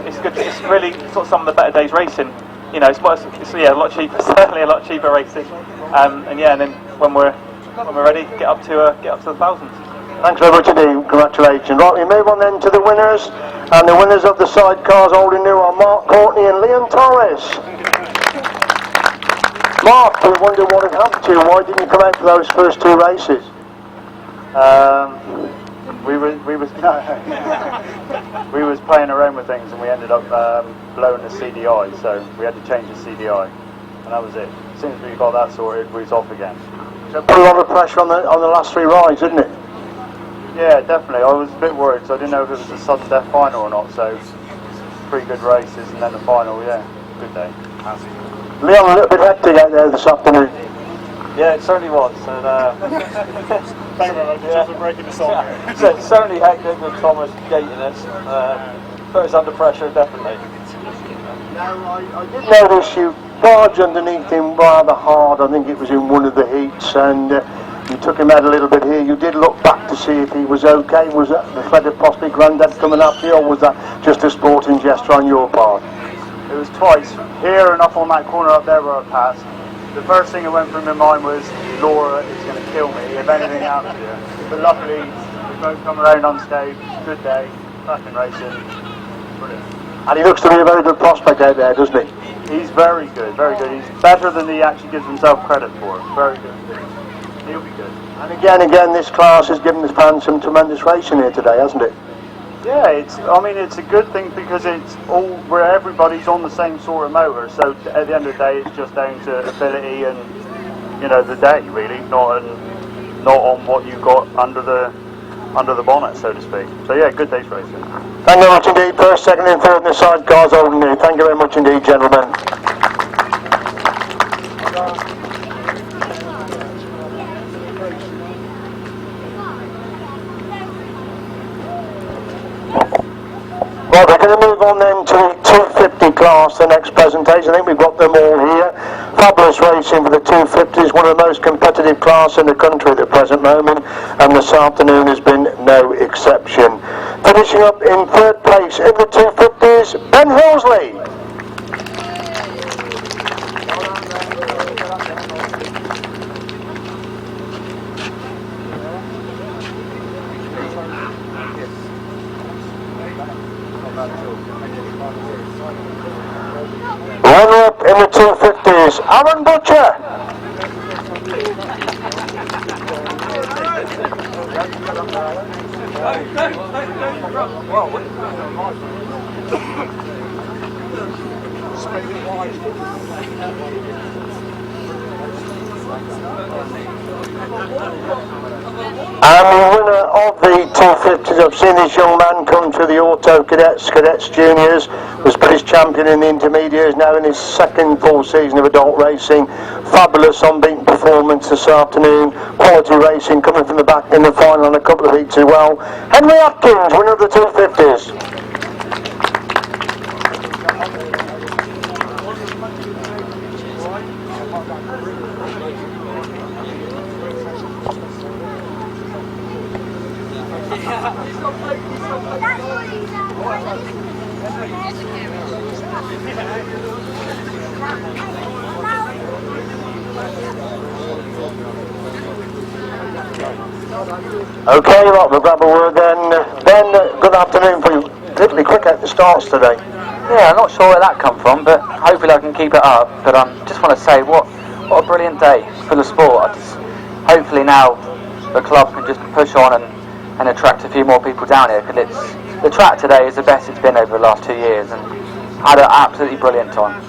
Speaker 6: It's good. It's really sort of some of the better days racing. You know, it's a lot cheaper. Certainly a lot cheaper racing. And then when we're ready, get up to the thousands.
Speaker 1: Thanks very much indeed. Congratulations. Right, we move on then to the winners, and the winners of the sidecars old and new are Mark Courtney and Liam Torres. Mark, we wonder what had happened to you. Why didn't you come out for those first 2 races?
Speaker 7: We was playing around with things, and we ended up blowing the CDI, so we had to change the CDI, and that was it. As soon as we got that sorted, we was off again.
Speaker 1: So put a lot of pressure on the last 3 rides, didn't it?
Speaker 7: Yeah, definitely. I was a bit worried, so I didn't know if it was a sudden death final or not. So 3 good races, and then the final. Yeah, good day.
Speaker 1: Leon, a little bit hectic out there this afternoon.
Speaker 7: Yeah, it certainly was. And,
Speaker 4: Thank you very much. Just for breaking the song.
Speaker 7: so it's certainly hectic with Thomas gating us, but it's under pressure, definitely.
Speaker 1: Now, I did notice you barged underneath him rather hard. I think it was in one of the heats, and you took him out a little bit here. You did look back to see if he was okay. Was that the threat of possibly Grandad coming after you, or was that just a sporting gesture on your part?
Speaker 7: It was twice, here and up on that corner up there where I passed. The first thing that went through my mind was, Laura is going to kill me if anything happens to her. But luckily, we both come around unscathed. Good day, cracking racing. Brilliant.
Speaker 1: And he looks to be a very good prospect out there, doesn't he?
Speaker 7: He's very good, very good. He's better than he actually gives himself credit for. Very good. He'll be good.
Speaker 1: And again, this class has given the fans some tremendous racing here today, hasn't it?
Speaker 7: Yeah, it's a good thing because it's all where everybody's on the same sort of motor. So at the end of the day, it's just down to ability and the day really, not on what you got under the bonnet, so to speak. So yeah, good day's racing.
Speaker 1: Thank you very much indeed. First, second, and third in the sidecars old and new. Thank you very much indeed, gentlemen. Right, we're going to move on then to 250 class, the next presentation. I think we've got them all here. Fabulous racing for the 250s, one of the most competitive class in the country at the present moment, and this afternoon has been no exception. Finishing up in 3rd place in the 250s, Ben Horsley. Runner up in the 250s, Aaron Butcher. And the winner of the 250s, I've seen this young man come through the Auto Cadets Juniors, was British champion in the intermediates, now in his 2nd full season of adult racing. Fabulous unbeaten performance this afternoon, quality racing coming from the back in the final and a couple of heats as well. Henry Atkins, winner of the 250s. Okay, right, we'll grab a word then. Ben, good afternoon for you. Particularly quick at the starts today.
Speaker 8: Yeah, I'm not sure where that come from, but hopefully I can keep it up. But just want to say what what a brilliant day for the sport. Hopefully now the club can just push on and attract a few more people down here, because the track today is the best it's been over the last 2 years, and had an absolutely brilliant time.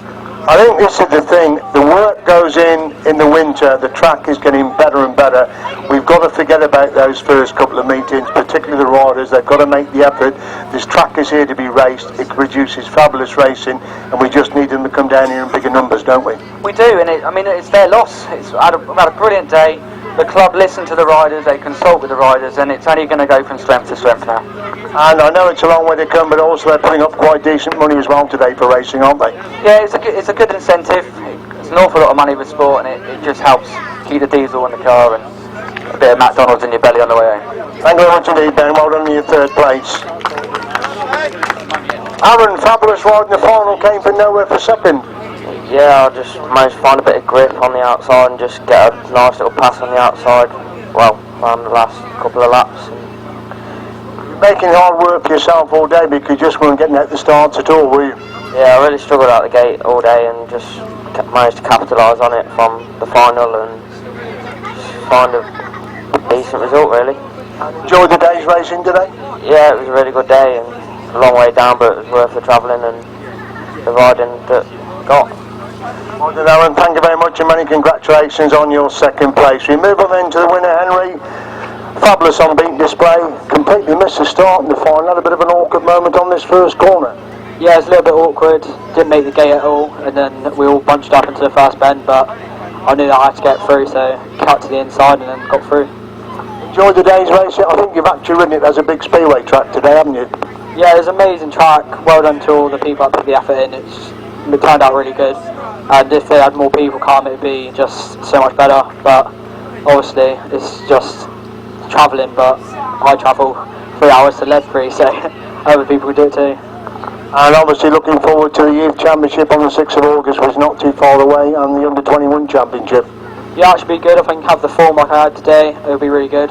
Speaker 1: I think this is the thing, the work goes in the winter, the track is getting better and better. We've got to forget about those first couple of meetings, particularly the riders. They've got to make the effort. This track is here to be raced, it produces fabulous racing, and we just need them to come down here in bigger numbers, don't we?
Speaker 8: We do, and it's their loss. We've had a brilliant day. The club listen to the riders, they consult with the riders, and it's only going to go from strength to strength now.
Speaker 1: And I know it's a long way to come, but also they're putting up quite decent money as well today for racing, aren't they?
Speaker 8: Yeah, it's a good incentive. It's an awful lot of money with sport, and it just helps keep the diesel in the car and a bit of McDonald's in your belly on the way home.
Speaker 1: Thank you very much indeed, Ben. Well done in your third place. Aaron, fabulous ride in the final, came from nowhere for second.
Speaker 9: Yeah, I just managed to find a bit of grip on the outside and just get a nice little pass on the outside, well, around the last couple of laps.
Speaker 1: Making hard work for yourself all day because you just weren't getting out the starts at all, were you?
Speaker 9: Yeah, I really struggled out the gate all day and just managed to capitalise on it from the final and just find a decent result, really.
Speaker 1: Enjoyed the day's racing today?
Speaker 9: Yeah, it was a really good day and a long way down, but it was worth the travelling and the riding that got.
Speaker 1: Well done, Aaron. Thank you very much and many congratulations on your second place. We move on then to the winner, Henry. Fabulous unbeaten display. Completely missed the start in the final. Had a bit of an awkward moment on this first corner.
Speaker 3: Yeah, it was a little bit awkward. Didn't make the gate at all, and then we all bunched up into the first bend, but I knew that I had to get through, so cut to the inside and then got through.
Speaker 1: Enjoyed the day's racing. I think you've actually ridden it as a big speedway track today, haven't you?
Speaker 3: Yeah, it was an amazing track. Well done to all the people that put the effort in. It turned out really good. And if they had more people come, it would be just so much better. But obviously, it's just travelling. But I travel 3 hours to Ledbury, so other people could do it too.
Speaker 1: And obviously looking forward to the Youth Championship on the 6th of August, which is not too far away, and the Under-21 Championship.
Speaker 3: Yeah, it should be good. If I can have the form like I had today, it'll be really good.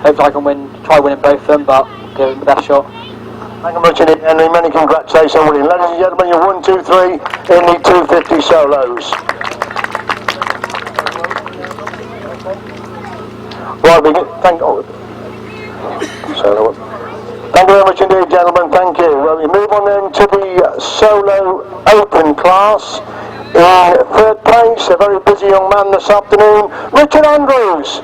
Speaker 3: Hopefully I can try winning both of them, but give it the best shot.
Speaker 1: Thank you very much indeed, Henry. Many congratulations on winning. Ladies and gentlemen, you're 1, 2, 3 in the 250 solos. Right, thank you very much indeed, gentlemen. Thank you. Well, we move on then to the solo open class. In third place, a very busy young man this afternoon, Richard Andrews.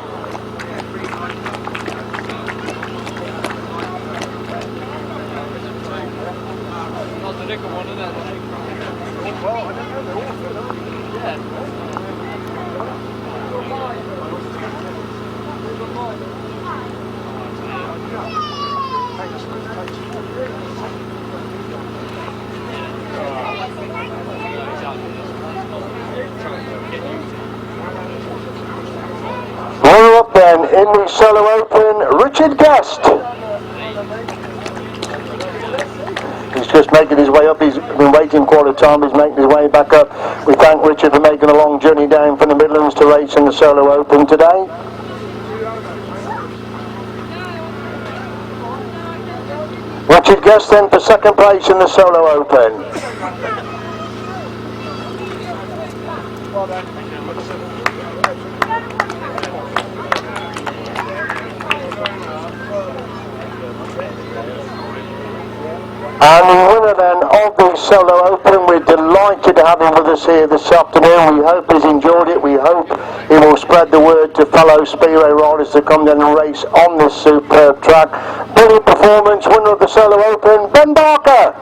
Speaker 1: We're up then in the solo open, Richard Guest. He's just making his way up. He's been waiting quite a time. He's making his way back up. We thank Richard for making a long journey down from the Midlands to race in the solo open today. Richard Guest then for second place in the solo open. And the winner then of the solo open, we're delighted to have him with us here this afternoon. We hope he's enjoyed it. We hope he will spread the word to fellow speedway riders to come down and race on this superb track. Brilliant performance, winner of the solo open, Ben Barker.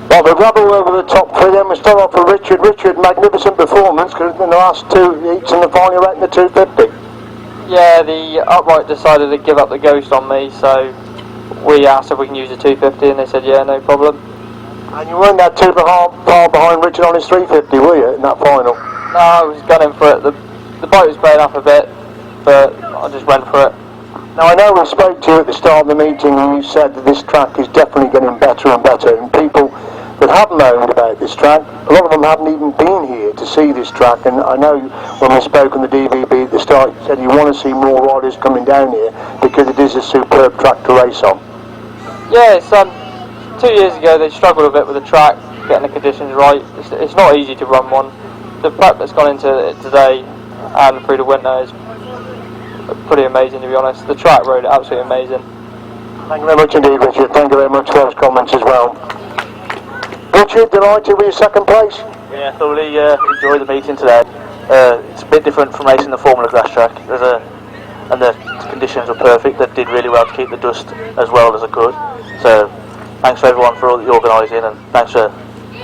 Speaker 1: Well, we'll grab over the top three then. We'll start off with Richard. Richard, magnificent performance, because in the last two heats in the final you're at the 250.
Speaker 10: Yeah, the upright decided to give up the ghost on me, so we asked if we can use the 250 and they said yeah, no problem.
Speaker 1: And you weren't that too far behind Richard on his 350, were you, in that final?
Speaker 10: No, I was gunning for it. The bike was playing up a bit, but I just went for it.
Speaker 1: Now I know we spoke to you at the start of the meeting and you said that this track is definitely getting better and better, and people that have moaned about this track. A lot of them haven't even been here to see this track, and I know when we spoke on the DVB at the start, you said you want to see more riders coming down here because it is a superb track to race on.
Speaker 10: Yeah, it's 2 years ago they struggled a bit with the track, getting the conditions right. It's not easy to run one. The prep that's gone into it today and through the winter is pretty amazing, to be honest. The track road, absolutely amazing.
Speaker 1: Thank you very much indeed, Richard. Thank you very much for those comments as well. Richard, delighted with your second place?
Speaker 11: Yeah, thoroughly enjoyed the meeting today. It's a bit different from racing the Formula Grass track. And the conditions were perfect. They did really well to keep the dust as well as they could. So thanks to everyone for all the organising, and thanks for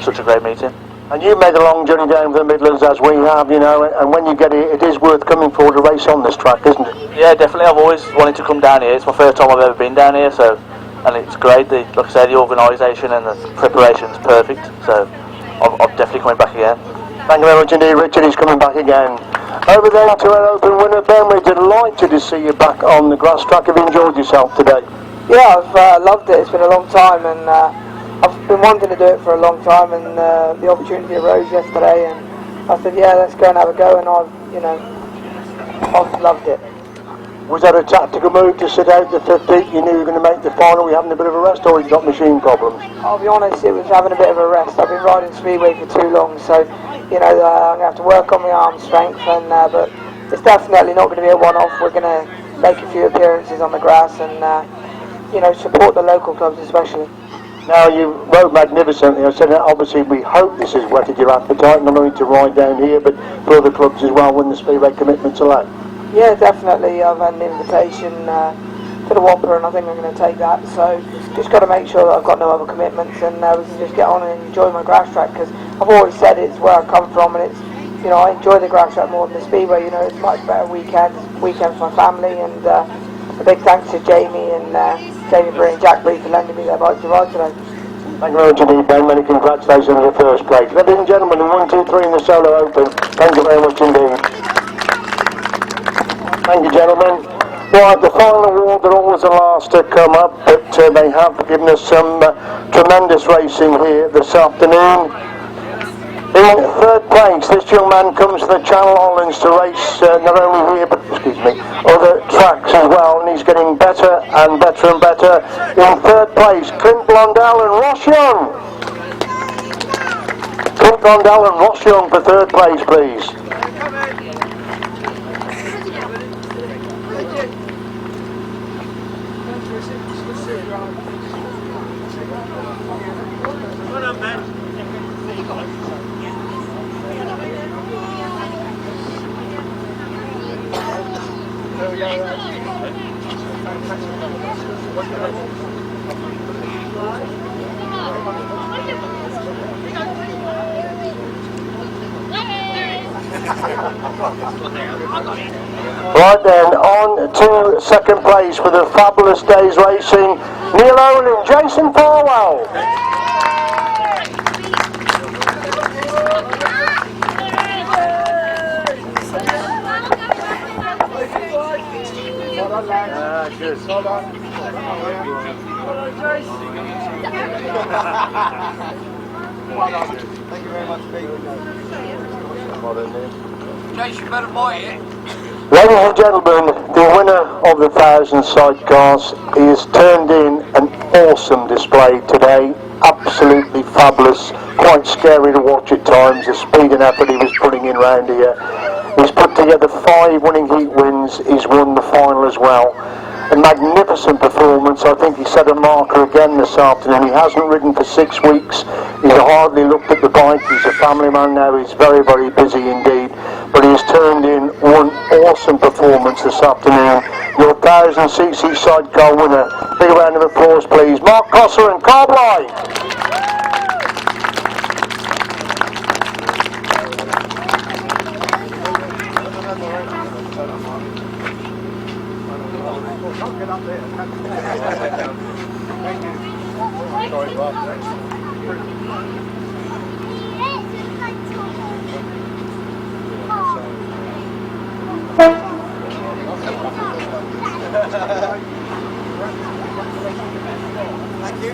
Speaker 11: such a great meeting.
Speaker 1: And you made a long journey down from the Midlands as we have, you know, and when you get here, it is worth coming for to race on this track, isn't it?
Speaker 11: Yeah, definitely. I've always wanted to come down here. It's my first time I've ever been down here, so, and it's great. Like I said, the organisation and the preparation's perfect. So I'm definitely coming back again.
Speaker 1: Thank you very much indeed, Richard. He's coming back again. Over there to our open winner, Ben. We're delighted to see you back on the grass track. Have you enjoyed yourself today?
Speaker 12: Yeah, I've loved it. It's been a long time, and I've been wanting to do it for a long time, and the opportunity arose yesterday, and I said, yeah, let's go and have a go, and I've loved it.
Speaker 1: Was that a tactical move to sit out the 15th? You knew you were going to make the final, were you having a bit of a rest, or you got machine problems?
Speaker 12: I'll be honest, it was having a bit of a rest. I've been riding Speedway for too long, so I'm going to have to work on my arm strength, and but it's definitely not going to be a one-off. We're going to make a few appearances on the grass, and support the local clubs especially.
Speaker 1: Now, you rode magnificently. I said, obviously, we hope this has whetted your appetite, not only to ride down here, but for other clubs as well when the Speedway commitments allow.
Speaker 12: Yeah, definitely. I've had an invitation to the Whopper, and I think I'm going to take that. So, just got to make sure that I've got no other commitments, and we can just get on and enjoy my grass track, because I've always said it's where I come from, and it's, I enjoy the grass track more than the Speedway. It's much better weekend for my family, and a big thanks to Jamie and Jamie Bree and Jack Bree for lending me their bike to ride today.
Speaker 1: Thank you very much indeed, Ben. Many congratulations on your first place. Ladies and gentlemen, 1, 2, 3 in the solo open. Thank you very much indeed. Thank you, gentlemen. Right, the final award, they're always the last to come up, but they have given us some tremendous racing here this afternoon. In third place, this young man comes to the Channel Islands to race not only here, but other tracks as well, and he's getting better and better and better. In third place, Clint Blondell and Roche Young. Clint Blondell and Roche Young for third place, please. Right then, on to second place for the fabulous day's racing, Neil Olin, Jason Farwell.
Speaker 4: Cheers.
Speaker 2: Well done.
Speaker 5: Thank you very much, Pete.
Speaker 1: Well done, Neil.
Speaker 13: Jace, you better buy it.
Speaker 1: Ladies and gentlemen, the winner of the 1,000 sidecars, he has turned in an awesome display today. Absolutely fabulous, quite scary to watch at times, the speed and effort he was putting in round here. He's put together 5 winning heat wins, he's won the final as well. A magnificent performance. I think he set a marker again this afternoon. He hasn't ridden for 6 weeks. He's hardly looked at the bike. He's a family man now. He's very, very busy indeed. But he's turned in one awesome performance this afternoon. Your 1,000cc sidecar winner. Big round of applause, please. Mark Cosser and Carl Bly.
Speaker 5: Thank you.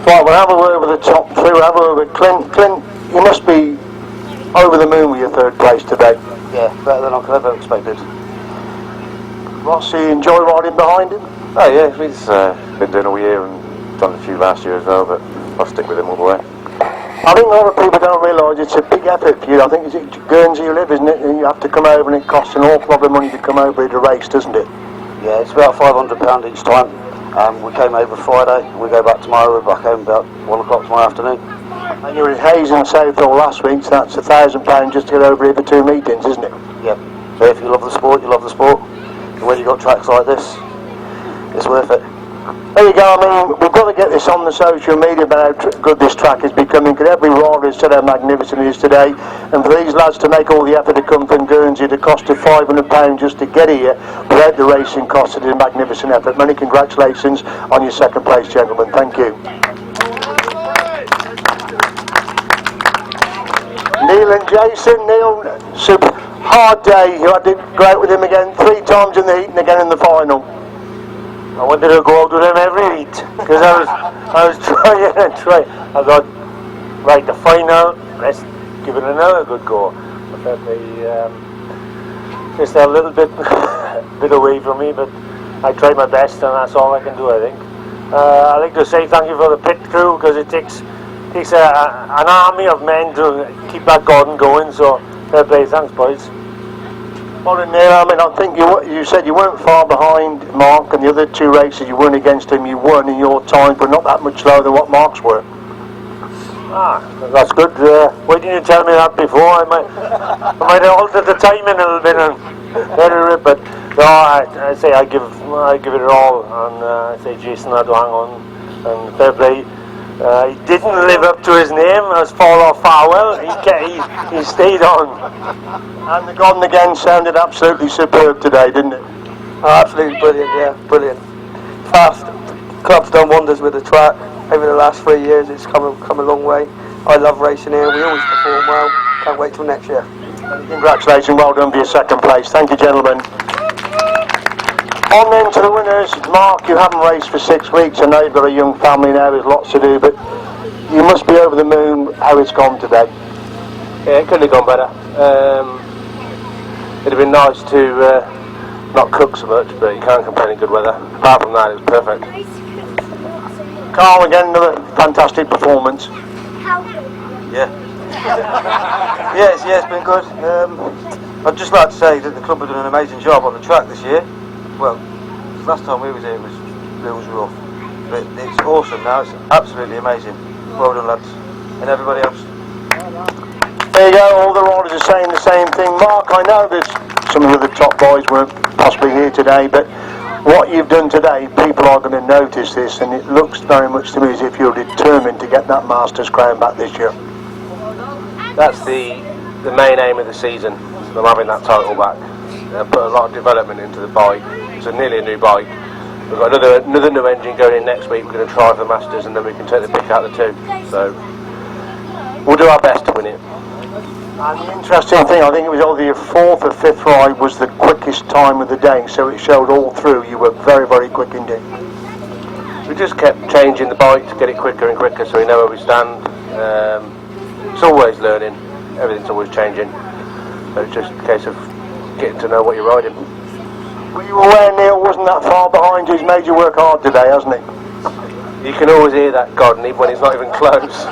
Speaker 1: Right, we'll have a word with the top three. We'll have a word with Clint. Clint, you must be over the moon with your third place today.
Speaker 13: Yeah, better than I could ever expected.
Speaker 1: Ross, you enjoy riding behind him?
Speaker 14: Oh yeah, he's been doing all year and done a few last year as well, but I'll stick with him all the way.
Speaker 1: I think a lot of people don't realise it's a big effort for you. I think it's Guernsey you live, isn't it? And you have to come over and it costs an awful lot of money to come over to race, doesn't it?
Speaker 13: Yeah, it's about £500 each time. We came over Friday, we go back tomorrow, we're back home about 1 o'clock tomorrow afternoon.
Speaker 1: And you were in Hayes and Southall last week, so that's £1,000 just to get over here for 2 meetings, isn't it?
Speaker 13: Yep. So if you love the sport, you love the sport. And when you've got tracks like this, it's worth it.
Speaker 1: There you go. I mean, we've got to get this on the social media about how good this track is becoming, because every rider has said how magnificent it is today, and for these lads to make all the effort to come from Guernsey, it cost of £500 just to get here without the racing costs. It is a magnificent effort. Many congratulations on your second place, gentlemen. Thank you. Neil and Jason. Neil, super hard day. You had to go out with him again 3 times in the heat and again in the final.
Speaker 15: I wanted to go out with him every heat because I was trying and trying. I thought, right, the final, let's give it another good go. But they just a little bit away from me, but I tried my best, and that's all I can do, I think. I'd like to say thank you for the pit crew, because it takes an army of men to keep that garden going. So fair play, thanks, boys.
Speaker 1: Well, Neil, I mean, I think you said you weren't far behind Mark, and the other 2 races you won against him, you won in your time, but not that much slower than what Mark's were.
Speaker 15: Ah, that's good. Why didn't you tell me that before? I might have altered the timing a little bit and better it, but no, I say I give it all, and I say Jason had to hang on, and fair play. He didn't live up to his name as Fall Off Farwell. He stayed on.
Speaker 1: And the Garden again sounded absolutely superb today, didn't it?
Speaker 16: Oh, absolutely brilliant, yeah, brilliant. Fast. Club's done wonders with the track. Over the last 3 years, it's come a long way. I love racing here. We always perform well. Can't wait till next year.
Speaker 1: Congratulations, well done for your second place. Thank you, gentlemen. On then to the winners. Mark, you haven't raced for 6 weeks. I know you've got a young family now, there's lots to do, but you must be over the moon how it's gone today.
Speaker 17: Yeah, it couldn't have gone better. It'd have been nice to not cook so much, but you can't complain in good weather. Apart from that, it was perfect.
Speaker 1: Carl, again, another fantastic performance.
Speaker 13: Yeah. Yes, it's been good. I'd just like to say that the club have done an amazing job on the track this year. Well, last time we was here it was rough, but it's awesome now. It's absolutely amazing. Well done, lads, and everybody else.
Speaker 1: There you go. All the riders are saying the same thing. Mark, I know that some of the other top boys weren't possibly here today, but what you've done today, people are going to notice this, and it looks very much to me as if you're determined to get that Masters crown back this year.
Speaker 17: That's the main aim of the season. I'm having that title back. I put a lot of development into the bike. It's nearly a new bike. We've got another new engine going in next week. We're going to try for the Masters, and then we can take the pick out of the 2. So we'll do our best to win it.
Speaker 1: And the interesting thing, I think it was either your 4th or 5th ride was the quickest time of the day, so it showed all through. You were very, very quick indeed.
Speaker 17: We just kept changing the bike to get it quicker and quicker, so we know where we stand. It's always learning. Everything's always changing. So it's just a case of getting to know what you're riding.
Speaker 1: Were you aware Neil wasn't that far behind you? He's made you work hard today, hasn't he?
Speaker 17: You can always hear that garden even when it's not even close.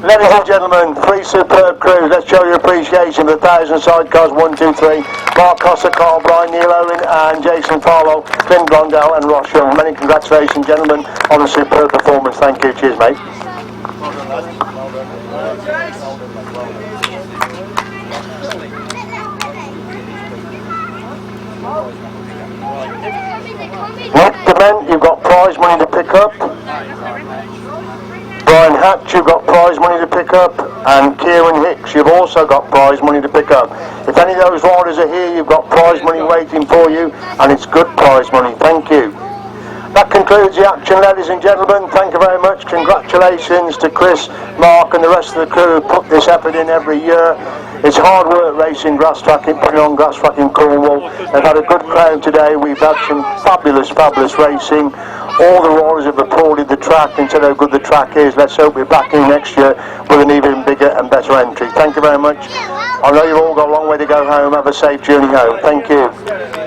Speaker 1: Ladies and gentlemen, 3 superb crews. Let's show your appreciation for the 1,000 sidecars. 1, 2, 3. Mark Costa, Carl Bryan, Neil Owen and Jason Farlow, Clint Blondell and Roche Young. Many congratulations, gentlemen, on a superb performance. Thank you. Cheers, mate. Next event, you've got prize money to pick up. Brian Hatch, you've got prize money to pick up, and Kieran Hicks, you've also got prize money to pick up. If any of those riders are here, you've got prize money waiting for you, and it's good prize money. Thank you. That concludes the action, ladies and gentlemen. Thank you very much. Congratulations to Chris, Mark and the rest of the crew who put this effort in every year. It's hard work racing Grasstrack, putting on Grasstrack in Cornwall. They've had a good crowd today. We've had some fabulous racing. All the riders have applauded the track and said how good the track is. Let's hope we're back in next year with an even bigger and better entry. Thank you very much. I know you've all got a long way to go home. Have a safe journey home. Thank you.